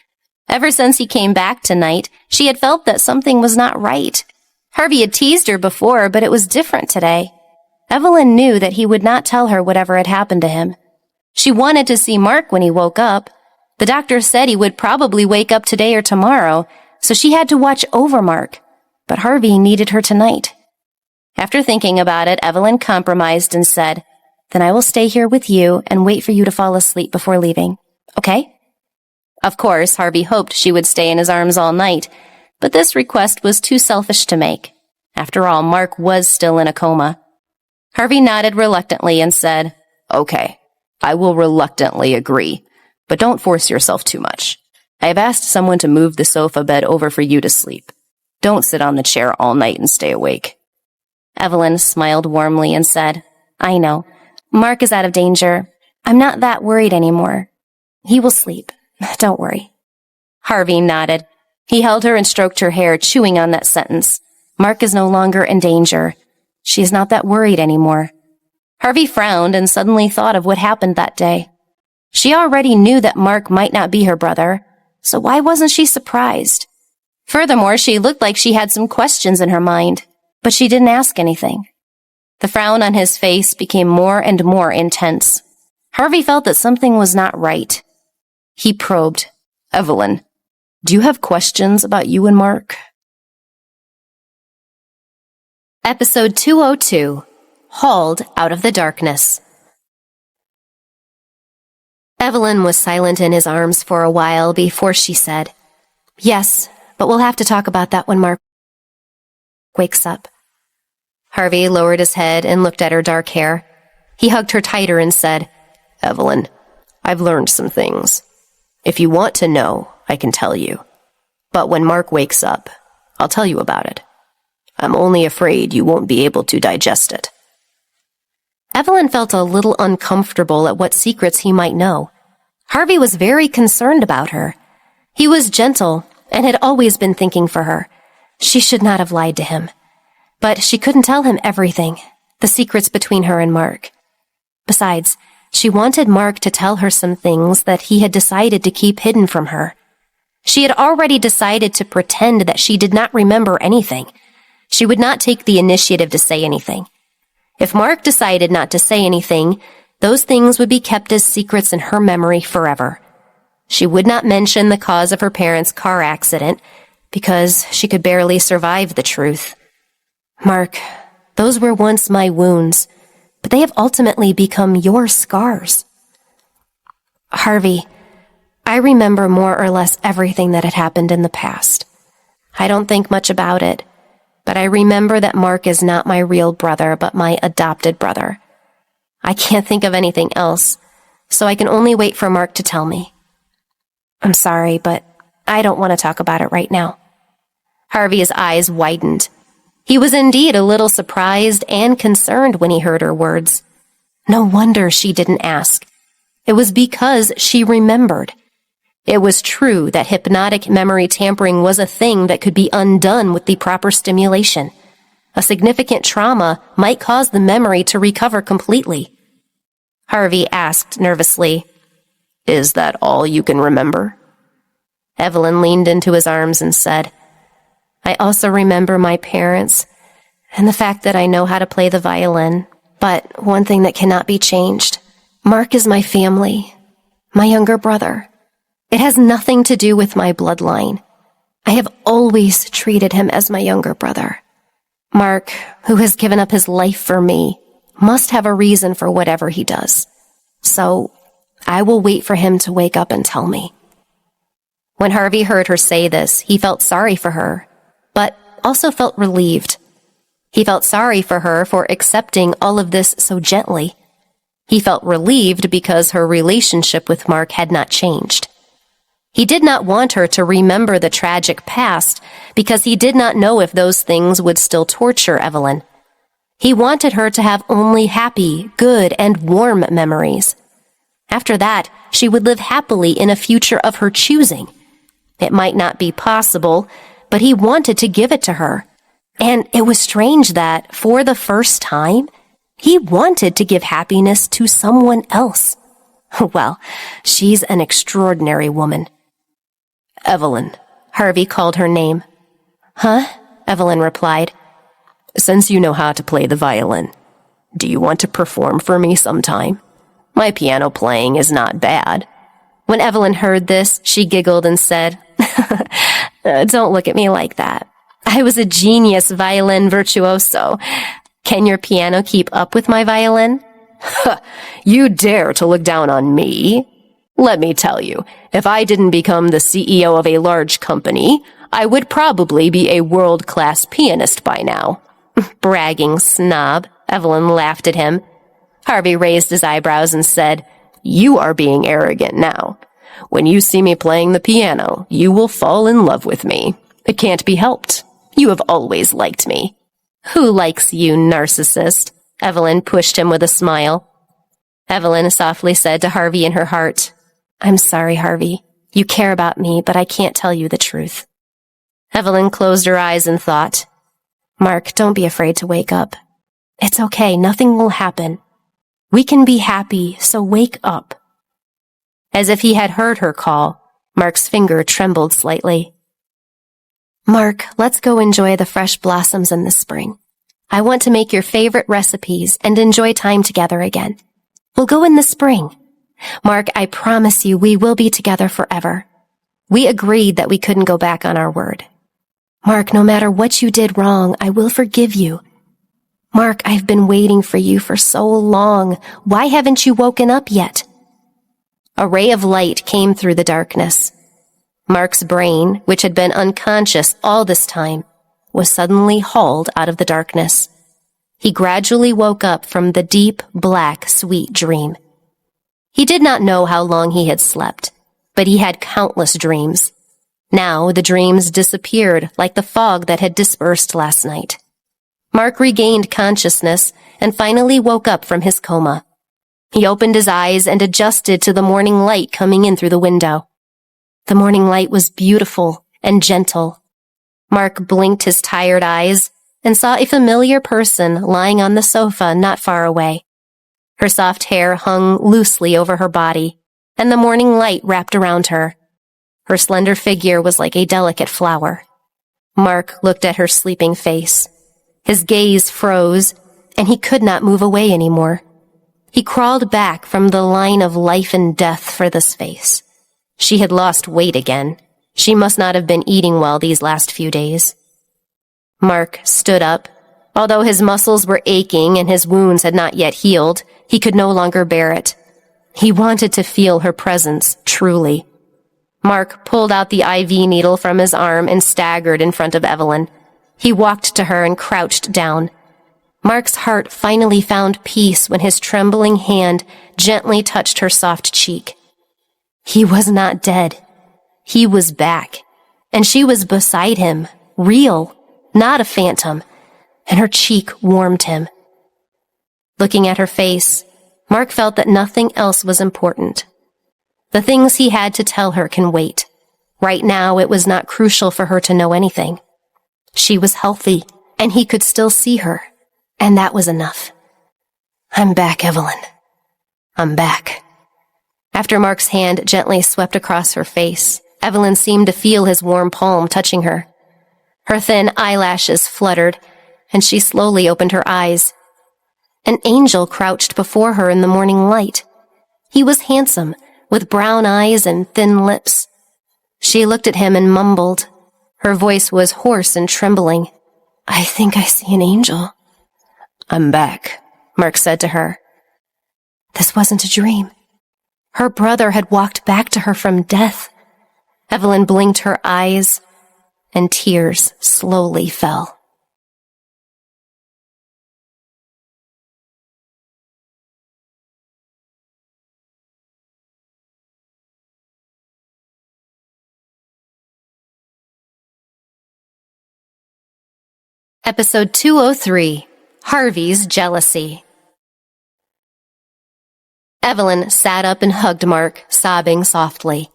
Ever since he came back tonight, she had felt that something was not right. Harvey had teased her before, but it was different today. Evelyn knew that he would not tell her whatever had happened to him. She wanted to see Mark when he woke up. The doctor said he would probably wake up today or tomorrow, so she had to watch over Mark. But Harvey needed her tonight. After thinking about it, Evelyn compromised and said, "Then I will stay here with you and wait for you to fall asleep before leaving. Okay?"
Of course, Harvey hoped she would stay in his arms all night, but this request was too selfish to make. After all, Mark was still in a coma. Harvey nodded reluctantly and said, "Okay, I will reluctantly agree, but don't force yourself too much. I have asked someone to move the sofa bed over for you to sleep. Don't sit on the chair all night and stay awake."
Evelyn smiled warmly and said, "I know. Mark is out of danger. I'm not that worried anymore. He will sleep. Don't worry."
Harvey nodded. He held her and stroked her hair, chewing on that sentence. Mark is no longer in danger. She is not that worried anymore. Harvey frowned and suddenly thought of what happened that day. She already knew that Mark might not be her brother, so why wasn't she surprised? Furthermore, she looked like she had some questions in her mind, but she didn't ask anything. The frown on his face became more and more intense. Harvey felt that something was not right. He probed, "Evelyn, do you have questions about you and Mark?"
Episode 202, Hauled Out of the Darkness. Evelyn was silent in his arms for a while before she said, "Yes, but we'll have to talk about that when Mark wakes up."
Harvey lowered his head and looked at her dark hair. He hugged her tighter and said, "Evelyn, I've learned some things. If you want to know, I can tell you. But when Mark wakes up, I'll tell you about it. I'm only afraid you won't be able to digest it."
Evelyn felt a little uncomfortable at what secrets he might know. Harvey was very concerned about her. He was gentle and had always been thinking for her. She should not have lied to him. But she couldn't tell him everything, the secrets between her and Mark. Besides, she wanted Mark to tell her some things that he had decided to keep hidden from her. She had already decided to pretend that she did not remember anything. She would not take the initiative to say anything. If Mark decided not to say anything, those things would be kept as secrets in her memory forever. She would not mention the cause of her parents' car accident because she could barely survive the truth. "Mark, those were once my wounds, but they have ultimately become your scars." "Harvey, I remember more or less everything that had happened in the past. I don't think much about it, but I remember that Mark is not my real brother, but my adopted brother. I can't think of anything else, so I can only wait for Mark to tell me. I'm sorry, but I don't want to talk about it right now."
Harvey's eyes widened. He was indeed a little surprised and concerned when he heard her words. No wonder she didn't ask. It was because she remembered. It was true that hypnotic memory tampering was a thing that could be undone with the proper stimulation. A significant trauma might cause the memory to recover completely. Harvey asked nervously, "Is that all you can remember?" Evelyn leaned into his arms and said, "I also remember my parents and the fact that I know how to play the violin. But one thing that cannot be changed, Mark is my family, my younger brother. It has nothing to do with my bloodline. I have always treated him as my younger brother. Mark, who has given up his life for me, must have a reason for whatever he does. So I will wait for him to wake up and tell me." When Harvey heard her say this, he felt sorry for her, but also felt relieved. He felt sorry for her for accepting all of this so gently. He felt relieved because her relationship with Mark had not changed. He did not want her to remember the tragic past because he did not know if those things would still torture Evelyn. He wanted her to have only happy, good, and warm memories. After that, she would live happily in a future of her choosing. It might not be possible, but he wanted to give it to her. And it was strange that, for the first time, he wanted to give happiness to someone else. Well, she's an extraordinary woman. "Evelyn," Harvey called her name. "Huh?" Evelyn replied. "Since you know how to play the violin, do you want to perform for me sometime? My piano playing is not bad." When Evelyn heard this, she giggled and said, "Don't look at me like that. I was a genius violin virtuoso. Can your piano keep up with my violin?" "You dare to look down on me? Let me tell you, if I didn't become the CEO of a large company, I would probably be a world-class pianist by now."
Bragging snob, Evelyn laughed at him.
Harvey raised his eyebrows and said, "You are being arrogant now. When you see me playing the piano, you will fall in love with me. It can't be helped. You have always liked me."
"Who likes you, narcissist?" Evelyn pushed him with a smile. Evelyn softly said to Harvey in her heart, "I'm sorry, Harvey. You care about me, but I can't tell you the truth." Evelyn closed her eyes and thought, "Mark, don't be afraid to wake up. It's okay, nothing will happen. We can be happy, so wake up." As if he had heard her call, Mark's finger trembled slightly. "Mark, let's go enjoy the fresh blossoms in the spring. I want to make your favorite recipes and enjoy time together again. We'll go in the spring. Mark, I promise you we will be together forever. We agreed that we couldn't go back on our word. Mark, no matter what you did wrong, I will forgive you. Mark, I've been waiting for you for so long. Why haven't you woken up yet?" A ray of light came through the darkness. Mark's brain, which had been unconscious all this time, was suddenly hauled out of the darkness. He gradually woke up from the deep, black, sweet dream. He did not know how long he had slept, but he had countless dreams. Now the dreams disappeared like the fog that had dispersed last night. Mark regained consciousness and finally woke up from his coma. He opened his eyes and adjusted to the morning light coming in through the window. The morning light was beautiful and gentle. Mark blinked his tired eyes and saw a familiar person lying on the sofa not far away. Her soft hair hung loosely over her body, and the morning light wrapped around her. Her slender figure was like a delicate flower. Mark looked at her sleeping face. His gaze froze, and he could not move away anymore. He crawled back from the line of life and death for this face. She had lost weight again. She must not have been eating well these last few days. Mark stood up. Although his muscles were aching and his wounds had not yet healed, he could no longer bear it. He wanted to feel her presence, truly. Mark pulled out the IV needle from his arm and staggered in front of Evelyn. He walked to her and crouched down. Mark's heart finally found peace when his trembling hand gently touched her soft cheek. He was not dead. He was back, and she was beside him, real, not a phantom, and her cheek warmed him. Looking at her face, Mark felt that nothing else was important. The things he had to tell her can wait. Right now, it was not crucial for her to know anything. She was healthy, and he could still see her, and that was enough. "I'm back, Evelyn. I'm back." After Mark's hand gently swept across her face, Evelyn seemed to feel his warm palm touching her. Her thin eyelashes fluttered, and she slowly opened her eyes. An angel crouched before her in the morning light. He was handsome, with brown eyes and thin lips. She looked at him and mumbled. Her voice was hoarse and trembling. "I think I see an angel." "I'm back," Mark said to her. This wasn't a dream. Her brother had walked back to her from death. Evelyn blinked her eyes, and tears slowly fell. Episode 203, Harvey's Jealousy. Evelyn sat up and hugged Mark, sobbing softly.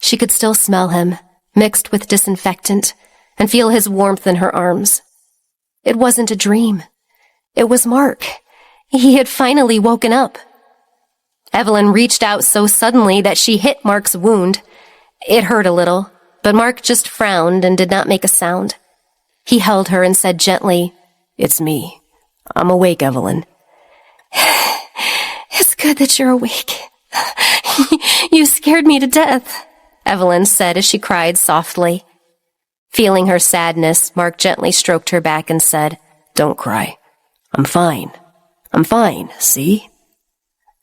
She could still smell him, mixed with disinfectant, and feel his warmth in her arms. It wasn't a dream. It was Mark. He had finally woken up. Evelyn reached out so suddenly that she hit Mark's wound. It hurt a little, but Mark just frowned and did not make a sound. He held her and said gently, "It's me. I'm awake, Evelyn." "It's good that you're awake. You scared me to death," Evelyn said as she cried softly. Feeling her sadness, Mark gently stroked her back and said, "Don't cry. I'm fine. I'm fine, see?"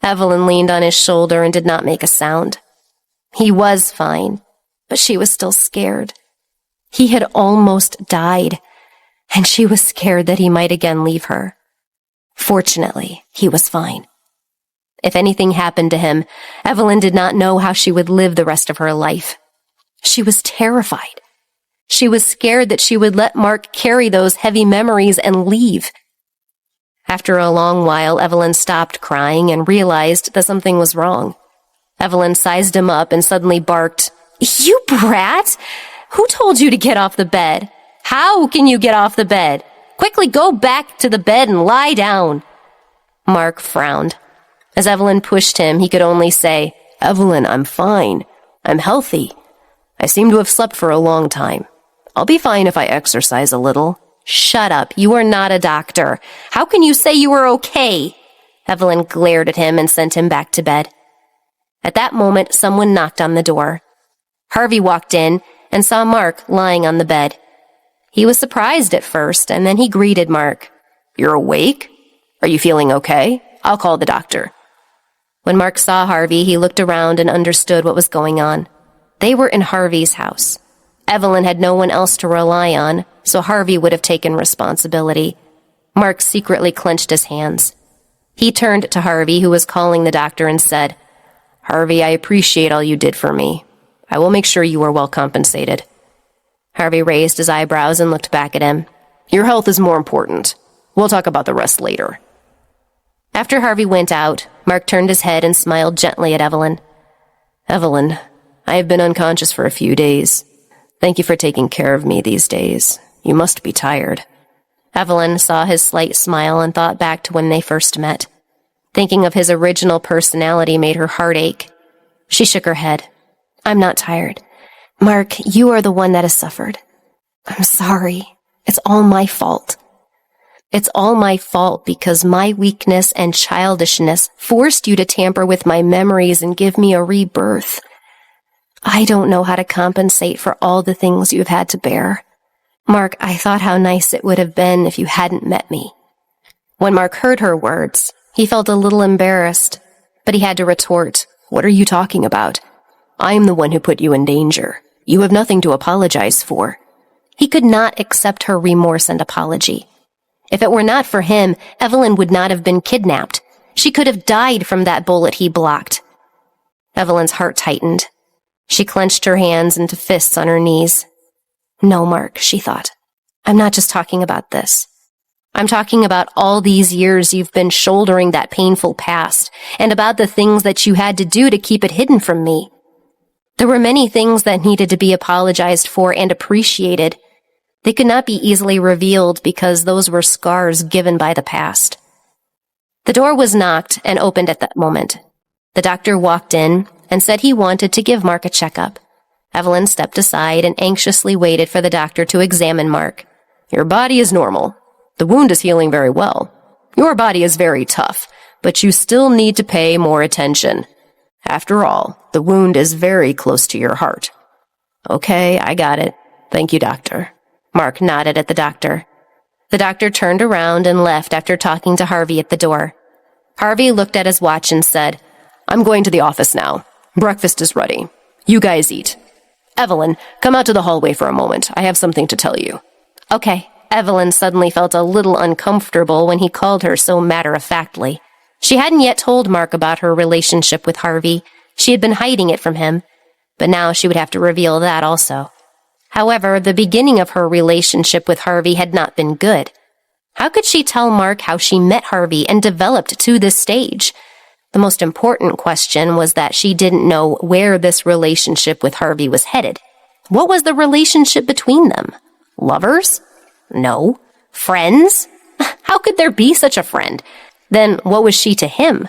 Evelyn leaned on his shoulder and did not make a sound. He was fine, but she was still scared. He had almost died, and she was scared that he might again leave her. Fortunately, he was fine. If anything happened to him, Evelyn did not know how she would live the rest of her life. She was terrified. She was scared that she would let Mark carry those heavy memories and leave. After a long while, Evelyn stopped crying and realized that something was wrong. Evelyn sized him up and suddenly barked, "You brat! Who told you to get off the bed? How can you get off the bed? Quickly go back to the bed and lie down." Mark frowned. As Evelyn pushed him, he could only say, "Evelyn, I'm fine. I'm healthy. I seem to have slept for a long time. I'll be fine if I exercise a little." "Shut up. You are not a doctor. How can you say you are okay?" Evelyn glared at him and sent him back to bed. At that moment, someone knocked on the door. Harvey walked in and saw Mark lying on the bed. He was surprised at first, and then he greeted Mark. "You're awake? Are you feeling okay? I'll call the doctor." When Mark saw Harvey, he looked around and understood what was going on. They were in Harvey's house. Evelyn had no one else to rely on, so Harvey would have taken responsibility. Mark secretly clenched his hands. He turned to Harvey, who was calling the doctor, and said, "Harvey, I appreciate all you did for me. I will make sure you are well compensated." Harvey raised his eyebrows and looked back at him. "Your health is more important. We'll talk about the rest later." After Harvey went out, Mark turned his head and smiled gently at Evelyn. "Evelyn, I have been unconscious for a few days. Thank you for taking care of me these days. You must be tired." Evelyn saw his slight smile and thought back to when they first met. Thinking of his original personality made her heart ache. She shook her head. "I'm not tired. Mark, you are the one that has suffered. I'm sorry. It's all my fault. It's all my fault because my weakness and childishness forced you to tamper with my memories and give me a rebirth. I don't know how to compensate for all the things you've had to bear. Mark, I thought how nice it would have been if you hadn't met me." When Mark heard her words, he felt a little embarrassed, but he had to retort, "What are you talking about? I am the one who put you in danger. You have nothing to apologize for." He could not accept her remorse and apology. If it were not for him, Evelyn would not have been kidnapped. She could have died from that bullet he blocked. Evelyn's heart tightened. She clenched her hands into fists on her knees. "No, Mark," she thought. "I'm not just talking about this. I'm talking about all these years you've been shouldering that painful past, and about the things that you had to do to keep it hidden from me. There were many things that needed to be apologized for and appreciated. They could not be easily revealed because those were scars given by the past." The door was knocked and opened at that moment. The doctor walked in and said he wanted to give Mark a checkup. Evelyn stepped aside and anxiously waited for the doctor to examine Mark. "Your body is normal. The wound is healing very well. Your body is very tough, but you still need to pay more attention. After all, the wound is very close to your heart." "Okay, I got it. Thank you, doctor." Mark nodded at the doctor. The doctor turned around and left after talking to Harvey at the door. Harvey looked at his watch and said, "I'm going to the office now. Breakfast is ready. You guys eat. Evelyn, come out to the hallway for a moment. I have something to tell you." "Okay." Evelyn suddenly felt a little uncomfortable when he called her so matter-of-factly. She hadn't yet told Mark about her relationship with Harvey. She had been hiding it from him, but now she would have to reveal that also. However, the beginning of her relationship with Harvey had not been good. How could she tell Mark how she met Harvey and developed to this stage? The most important question was that she didn't know where this relationship with Harvey was headed. What was the relationship between them? Lovers? No. Friends? How could there be such a friend? Then what was she to him?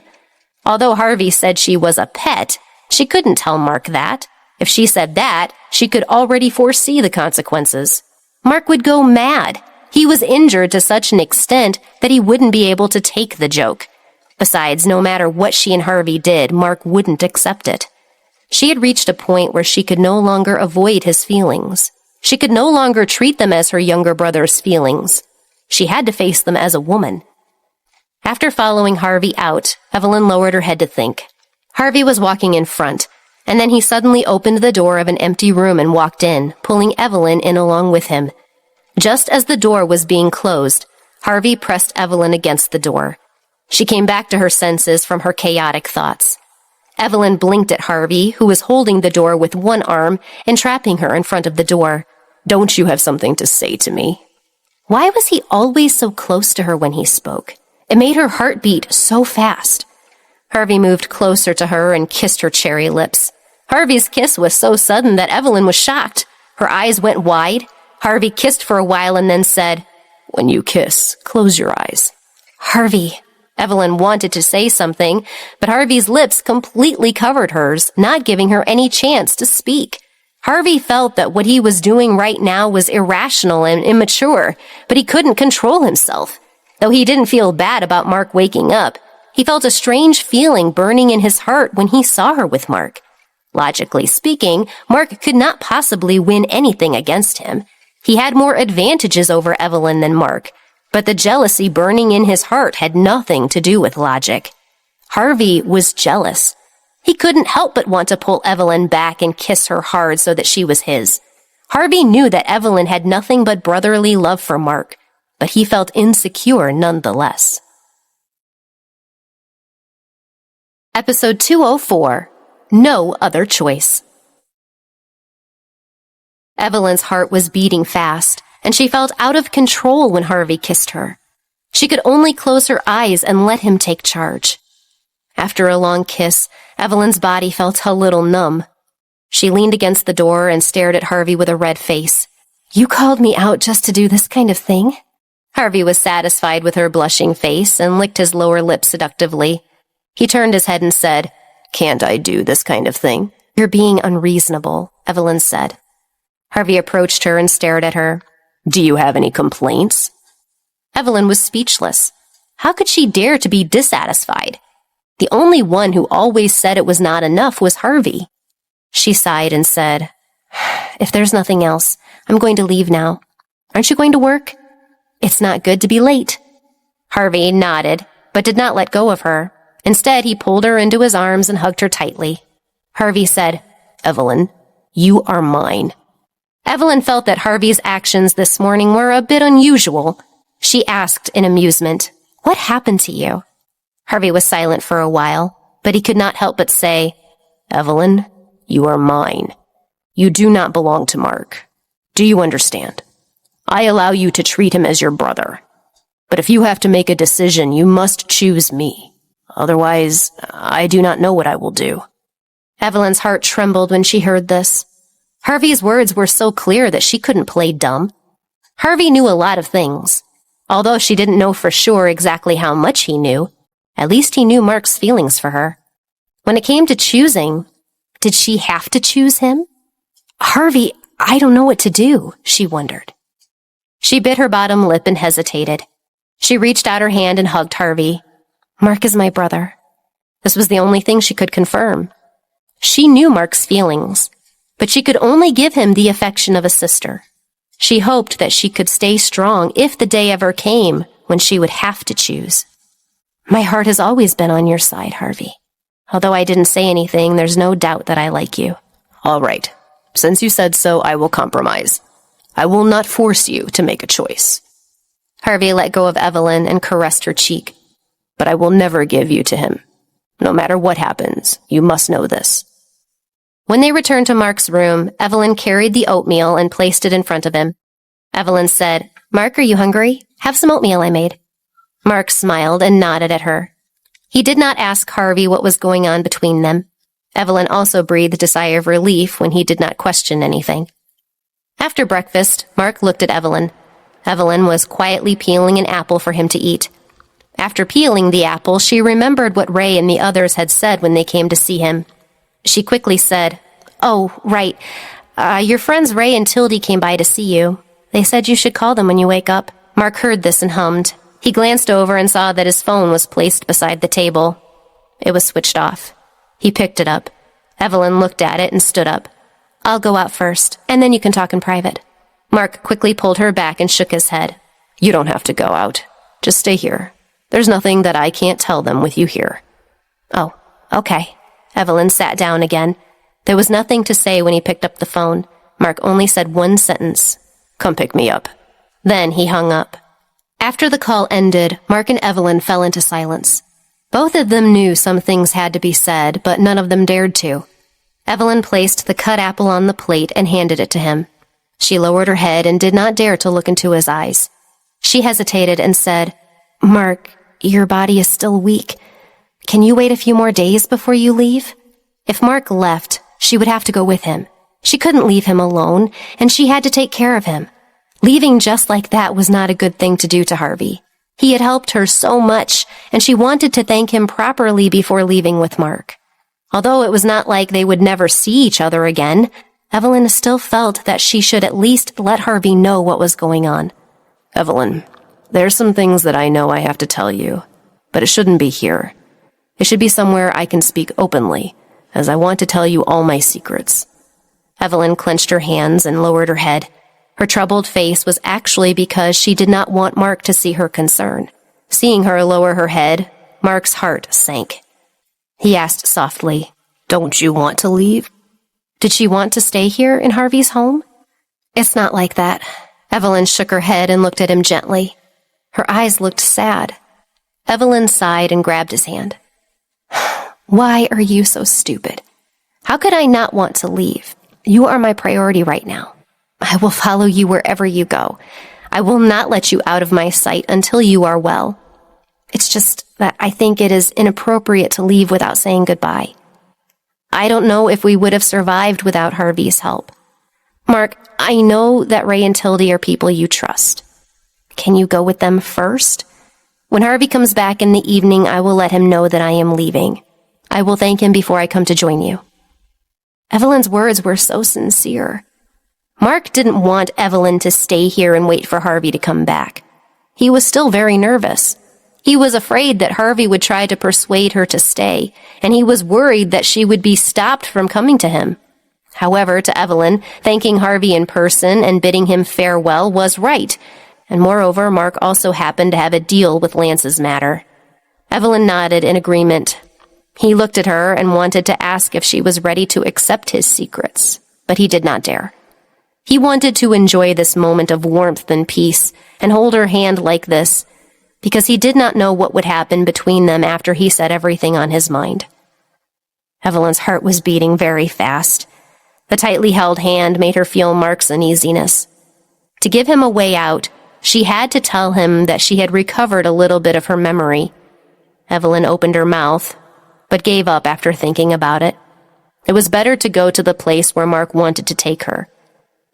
Although Harvey said she was a pet, she couldn't tell Mark that. If she said that, she could already foresee the consequences. Mark would go mad. He was injured to such an extent that he wouldn't be able to take the joke. Besides, no matter what she and Harvey did, Mark wouldn't accept it. She had reached a point where she could no longer avoid his feelings. She could no longer treat them as her younger brother's feelings. She had to face them as a woman. After following Harvey out, Evelyn lowered her head to think. Harvey was walking in front.
And then he suddenly opened the door of an empty room and walked in, pulling Evelyn in along with him. Just as the door was being closed, Harvey pressed Evelyn against the door. She came back to her senses from her chaotic thoughts. Evelyn blinked at Harvey, who was holding the door with one arm and trapping her in front of the door. "Don't you have something to say to me?" Why was he always so close to her when he spoke? It made her heart beat so fast. Harvey moved closer to her and kissed her cherry lips. Harvey's kiss was so sudden that Evelyn was shocked. Her eyes went wide. Harvey kissed for a while and then said, "When you kiss, close your eyes." "Harvey." Evelyn wanted to say something, but Harvey's lips completely covered hers, not giving her any chance to speak. Harvey felt that what he was doing right now was irrational and immature, but he couldn't control himself. Though he didn't feel bad about Mark waking up, he felt a strange feeling burning in his heart when he saw her with Mark. Logically speaking, Mark could not possibly win anything against him. He had more advantages over Evelyn than Mark, but the jealousy burning in his heart had nothing to do with logic. Harvey was jealous. He couldn't help but want to pull Evelyn back and kiss her hard so that she was his. Harvey knew that Evelyn had nothing but brotherly love for Mark, but he felt insecure nonetheless. Episode 204, No Other Choice. Evelyn's heart was beating fast, and she felt out of control when Harvey kissed her. She could only close her eyes and let him take charge. After a long kiss, Evelyn's body felt a little numb. She leaned against the door and stared at Harvey with a red face. "You called me out just to do this kind of thing?" Harvey was satisfied with her blushing face and licked his lower lip seductively. He turned his head and said, "Can't I do this kind of thing?" "You're being unreasonable," Evelyn said. Harvey approached her and stared at her. "Do you have any complaints?" Evelyn was speechless. How could she dare to be dissatisfied? The only one who always said it was not enough was Harvey. She sighed and said, "If there's nothing else, I'm going to leave now. Aren't you going to work? It's not good to be late." Harvey nodded, but did not let go of her. Instead, he pulled her into his arms and hugged her tightly. Harvey said, "Evelyn, you are mine." Evelyn felt that Harvey's actions this morning were a bit unusual. She asked in amusement, "What happened to you?" Harvey was silent for a while, but he could not help but say, "Evelyn, you are mine. You do not belong to Mark. Do you understand? I allow you to treat him as your brother. But if you have to make a decision, you must choose me. Otherwise, I do not know what I will do." Evelyn's heart trembled when she heard this. Harvey's words were so clear that she couldn't play dumb. Harvey knew a lot of things. Although she didn't know for sure exactly how much he knew, at least he knew Mark's feelings for her. When it came to choosing, did she have to choose him? "Harvey, I don't know what to do," she wondered. She bit her bottom lip and hesitated. She reached out her hand and hugged Harvey. "Mark is my brother." This was the only thing she could confirm. She knew Mark's feelings, but she could only give him the affection of a sister. She hoped that she could stay strong if the day ever came when she would have to choose. "My heart has always been on your side, Harvey. Although I didn't say anything, there's no doubt that I like you." "All right. Since you said so, I will compromise. I will not force you to make a choice." Harvey let go of Evelyn and caressed her cheek. "But I will never give you to him. No matter what happens, you must know this." When they returned to Mark's room, Evelyn carried the oatmeal and placed it in front of him. Evelyn said, "Mark, are you hungry? Have some oatmeal I made." Mark smiled and nodded at her. He did not ask Harvey what was going on between them. Evelyn also breathed a sigh of relief when he did not question anything. After breakfast, Mark looked at Evelyn. Evelyn was quietly peeling an apple for him to eat. After peeling the apple, she remembered what Ray and the others had said when they came to see him. She quickly said, "Oh, right. Your friends Ray and Tildy came by to see you. They said you should call them when you wake up." Mark heard this and hummed. He glanced over and saw that his phone was placed beside the table. It was switched off. He picked it up. Evelyn looked at it and stood up. "I'll go out first, and then you can talk in private." Mark quickly pulled her back and shook his head. "You don't have to go out. Just stay here. There's nothing that I can't tell them with you here." "Oh, okay." Evelyn sat down again. There was nothing to say when he picked up the phone. Mark only said one sentence, "Come pick me up." Then he hung up. After the call ended, Mark and Evelyn fell into silence. Both of them knew some things had to be said, but none of them dared to. Evelyn placed the cut apple on the plate and handed it to him. She lowered her head and did not dare to look into his eyes. She hesitated and said, "Mark, your body is still weak. Can you wait a few more days before you leave?" If Mark left, she would have to go with him. She couldn't leave him alone, and she had to take care of him. Leaving just like that was not a good thing to do to Harvey. He had helped her so much, and she wanted to thank him properly before leaving with Mark. Although it was not like they would never see each other again, Evelyn still felt that she should at least let Harvey know what was going on.
"Evelyn, there's some things that I know I have to tell you, but it shouldn't be here. It should be somewhere I can speak openly, as I want to tell you all my secrets."
Evelyn clenched her hands and lowered her head. Her troubled face was actually because she did not want Mark to see her concern. Seeing her lower her head, Mark's heart sank. He asked softly, "Don't you want to leave?" Did she want to stay here in Harvey's home? "It's not like that." Evelyn shook her head and looked at him gently. Her eyes looked sad. Evelyn sighed and grabbed his hand. "Why are you so stupid? How could I not want to leave? You are my priority right now. I will follow you wherever you go. I will not let you out of my sight until you are well. It's just that I think it is inappropriate to leave without saying goodbye. I don't know if we would have survived without Harvey's help. Mark, I know that Ray and Tildy are people you trust. Can you go with them first? When Harvey comes back in the evening, I will let him know that I am leaving. I will thank him before I come to join you." Evelyn's words were so sincere. Mark didn't want Evelyn to stay here and wait for Harvey to come back. He was still very nervous. He was afraid that Harvey would try to persuade her to stay, and he was worried that she would be stopped from coming to him. However, to Evelyn, thanking Harvey in person and bidding him farewell was right, and moreover, Mark also happened to have a deal with Lance's matter. Evelyn nodded in agreement. He looked at her and wanted to ask if she was ready to accept his secrets, but he did not dare. He wanted to enjoy this moment of warmth and peace and hold her hand like this, because he did not know what would happen between them after he said everything on his mind. Evelyn's heart was beating very fast. The tightly held hand made her feel Mark's uneasiness. To give him a way out, she had to tell him that she had recovered a little bit of her memory. Evelyn opened her mouth, but gave up after thinking about it. It was better to go to the place where Mark wanted to take her.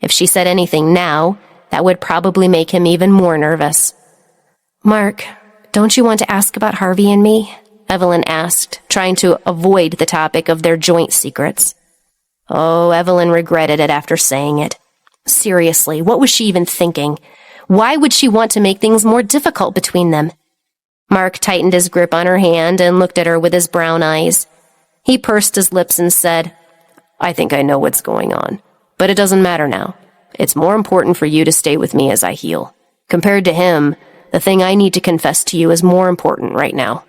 If she said anything now, that would probably make him even more nervous. "Mark, don't you want to ask about Harvey and me?" Evelyn asked, trying to avoid the topic of their joint secrets. Oh, Evelyn regretted it after saying it. Seriously, what was she even thinking? Why would she want to make things more difficult between them? Mark tightened his grip on her hand and looked at her with his brown eyes. He pursed his lips and said, "I think I know what's going on, but it doesn't matter now. It's more important for you to stay with me as I heal. Compared to him, the thing I need to confess to you is more important right now."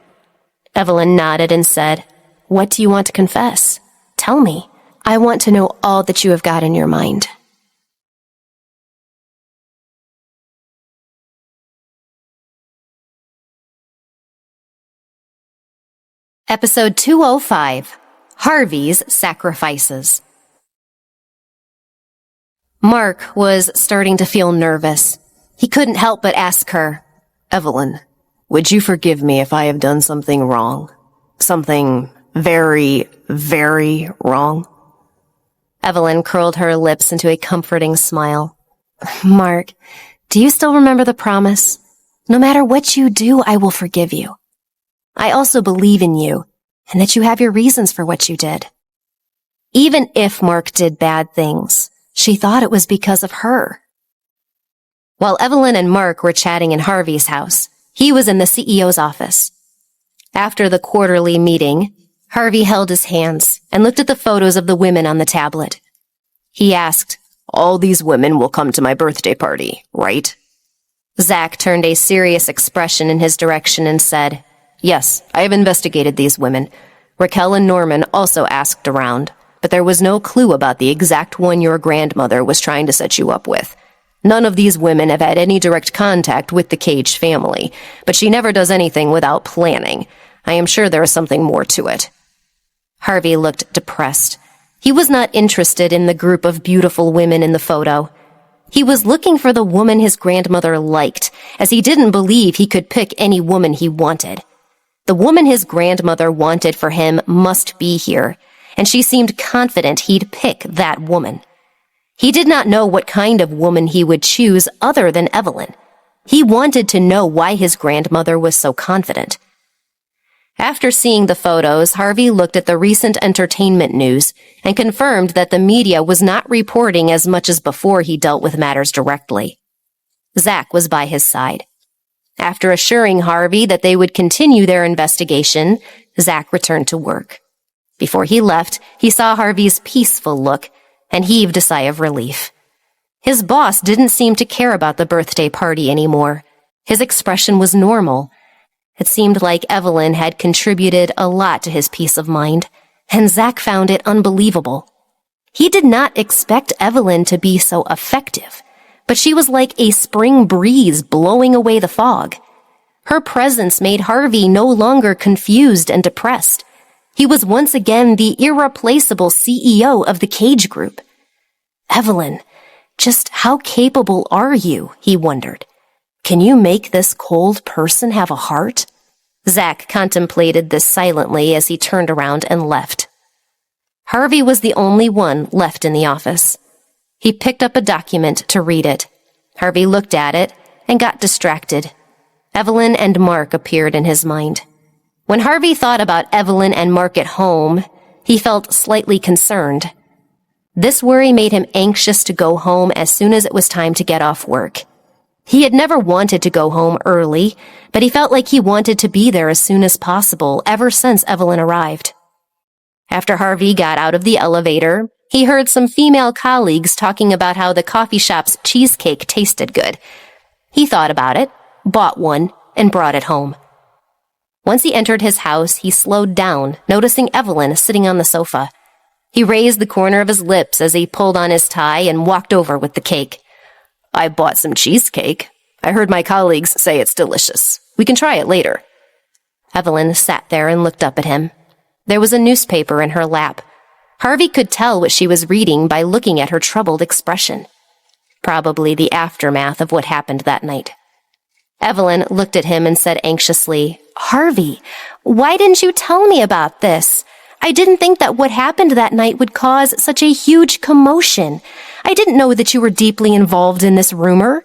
Evelyn nodded and said, "What do you want to confess? Tell me. I want to know all that you have got in your mind." Episode 205, Harvey's Sacrifices. Mark was starting to feel nervous. He couldn't help but ask her,
"Evelyn, would you forgive me if I have done something wrong? Something very, very wrong?"
Evelyn curled her lips into a comforting smile. "Mark, do you still remember the promise? No matter what you do, I will forgive you. I also believe in you, and that you have your reasons for what you did." Even if Mark did bad things, she thought it was because of her. While Evelyn and Mark were chatting in Harvey's house, he was in the CEO's office. After the quarterly meeting, Harvey held his hands and looked at the photos of the women on the tablet. He asked,
"All these women will come to my birthday party, right?"
Zach turned a serious expression in his direction and said,
"Yes, I have investigated these women. Raquel and Norman also asked around,
but there was no clue about the exact one your grandmother was trying to set you up with. None of these women have had any direct contact with the Cage family, but she never does anything without planning. I am sure there is something more to it." Harvey looked depressed. He was not interested in the group of beautiful women in the photo. He was looking for the woman his grandmother liked, as he didn't believe he could pick any woman he wanted. The woman his grandmother wanted for him must be here, and she seemed confident he'd pick that woman. He did not know what kind of woman he would choose other than Evelyn. He wanted to know why his grandmother was so confident. After seeing the photos, Harvey looked at the recent entertainment news and confirmed that the media was not reporting as much as before he dealt with matters directly. Zach was by his side. After assuring Harvey that they would continue their investigation, Zach returned to work. Before he left, he saw Harvey's peaceful look and heaved a sigh of relief. His boss didn't seem to care about the birthday party anymore. His expression was normal. It seemed like Evelyn had contributed a lot to his peace of mind, and Zach found it unbelievable. He did not expect Evelyn to be so effective, but she was like a spring breeze blowing away the fog. Her presence made Harvey no longer confused and depressed. He was once again the irreplaceable CEO of the Cage Group. "Evelyn, just how capable are you?" he wondered. "Can you make this cold person have a heart?" Zach contemplated this silently as he turned around and left. Harvey was the only one left in the office. He picked up a document to read it. Harvey looked at it and got distracted. Evelyn and Mark appeared in his mind. When Harvey thought about Evelyn and Mark at home, he felt slightly concerned. This worry made him anxious to go home as soon as it was time to get off work. He had never wanted to go home early, but he felt like he wanted to be there as soon as possible ever since Evelyn arrived. After Harvey got out of the elevator, he heard some female colleagues talking about how the coffee shop's cheesecake tasted good. He thought about it, bought one, and brought it home. Once he entered his house, he slowed down, noticing Evelyn sitting on the sofa. He raised the corner of his lips as he pulled on his tie and walked over with the cake. "I bought some cheesecake. I heard my colleagues say it's delicious. We can try it later." Evelyn sat there and looked up at him. There was a newspaper in her lap. Harvey could tell what she was reading by looking at her troubled expression. Probably the aftermath of what happened that night. Evelyn looked at him and said anxiously, "Harvey, why didn't you tell me about this? I didn't think that what happened that night would cause such a huge commotion. I didn't know that you were deeply involved in this rumor."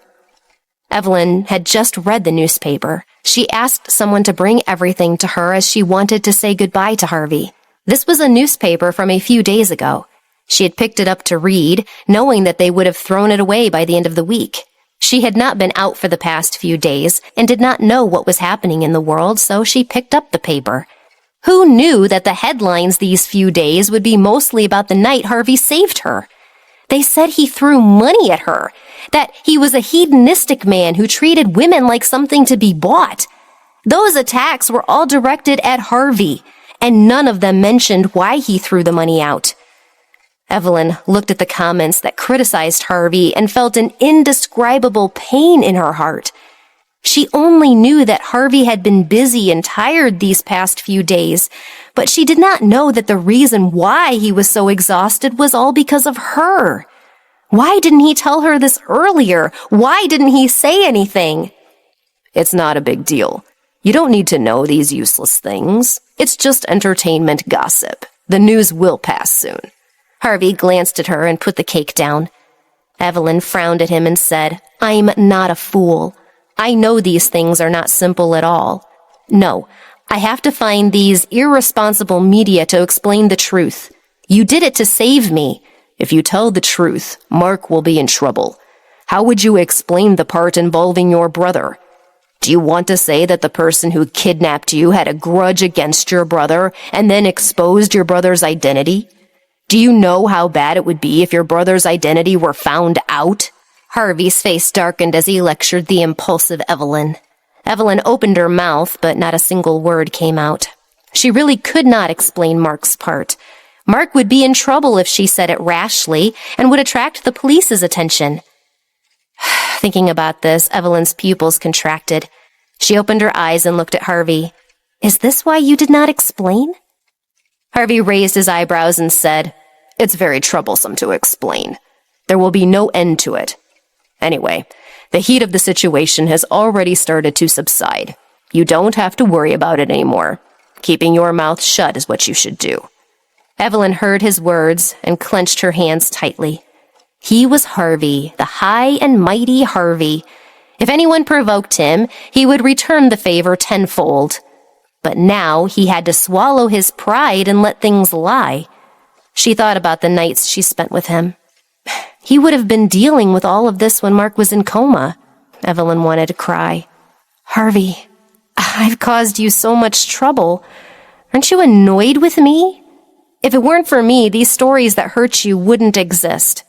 Evelyn had just read the newspaper. She asked someone to bring everything to her as she wanted to say goodbye to Harvey. This was a newspaper from a few days ago. She had picked it up to read, knowing that they would have thrown it away by the end of the week. She had not been out for the past few days and did not know what was happening in the world, so she picked up the paper. Who knew that the headlines these few days would be mostly about the night Harvey saved her? They said he threw money at her, that he was a hedonistic man who treated women like something to be bought. Those attacks were all directed at Harvey, and none of them mentioned why he threw the money out. Evelyn looked at the comments that criticized Harvey and felt an indescribable pain in her heart. She only knew that Harvey had been busy and tired these past few days, but she did not know that the reason why he was so exhausted was all because of her. Why didn't he tell her this earlier? Why didn't he say anything? "It's not a big deal. You don't need to know these useless things. It's just entertainment gossip. The news will pass soon." Harvey glanced at her and put the cake down. Evelyn frowned at him and said, "I'm not a fool. I know these things are not simple at all. No, I have to find these irresponsible media to explain the truth. You did it to save me. If you tell the truth, Mark will be in trouble. How would you explain the part involving your brother? Do you want to say that the person who kidnapped you had a grudge against your brother and then exposed your brother's identity? Do you know how bad it would be if your brother's identity were found out?" Harvey's face darkened as he lectured the impulsive Evelyn. Evelyn opened her mouth, but not a single word came out. She really could not explain Mark's part. Mark would be in trouble if she said it rashly and would attract the police's attention. Thinking about this, Evelyn's pupils contracted. She opened her eyes and looked at Harvey. "Is this why you did not explain?" Harvey raised his eyebrows and said, "It's very troublesome to explain. There will be no end to it. Anyway, the heat of the situation has already started to subside. You don't have to worry about it anymore. Keeping your mouth shut is what you should do." Evelyn heard his words and clenched her hands tightly. He was Harvey, the high and mighty Harvey. If anyone provoked him, he would return the favor tenfold. But now he had to swallow his pride and let things lie. She thought about the nights she spent with him. He would have been dealing with all of this when Mark was in coma. Evelyn wanted to cry. "Harvey, I've caused you so much trouble. Aren't you annoyed with me? If it weren't for me, these stories that hurt you wouldn't exist."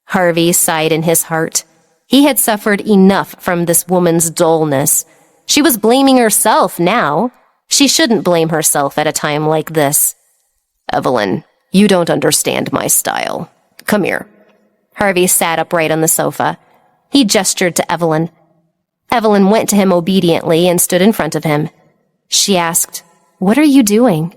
Harvey sighed in his heart. He had suffered enough from this woman's dullness. She was blaming herself now. She shouldn't blame herself at a time like this. "Evelyn, you don't understand my style. Come here." Harvey sat upright on the sofa. He gestured to Evelyn. Evelyn went to him obediently and stood in front of him. She asked, "What are you doing?"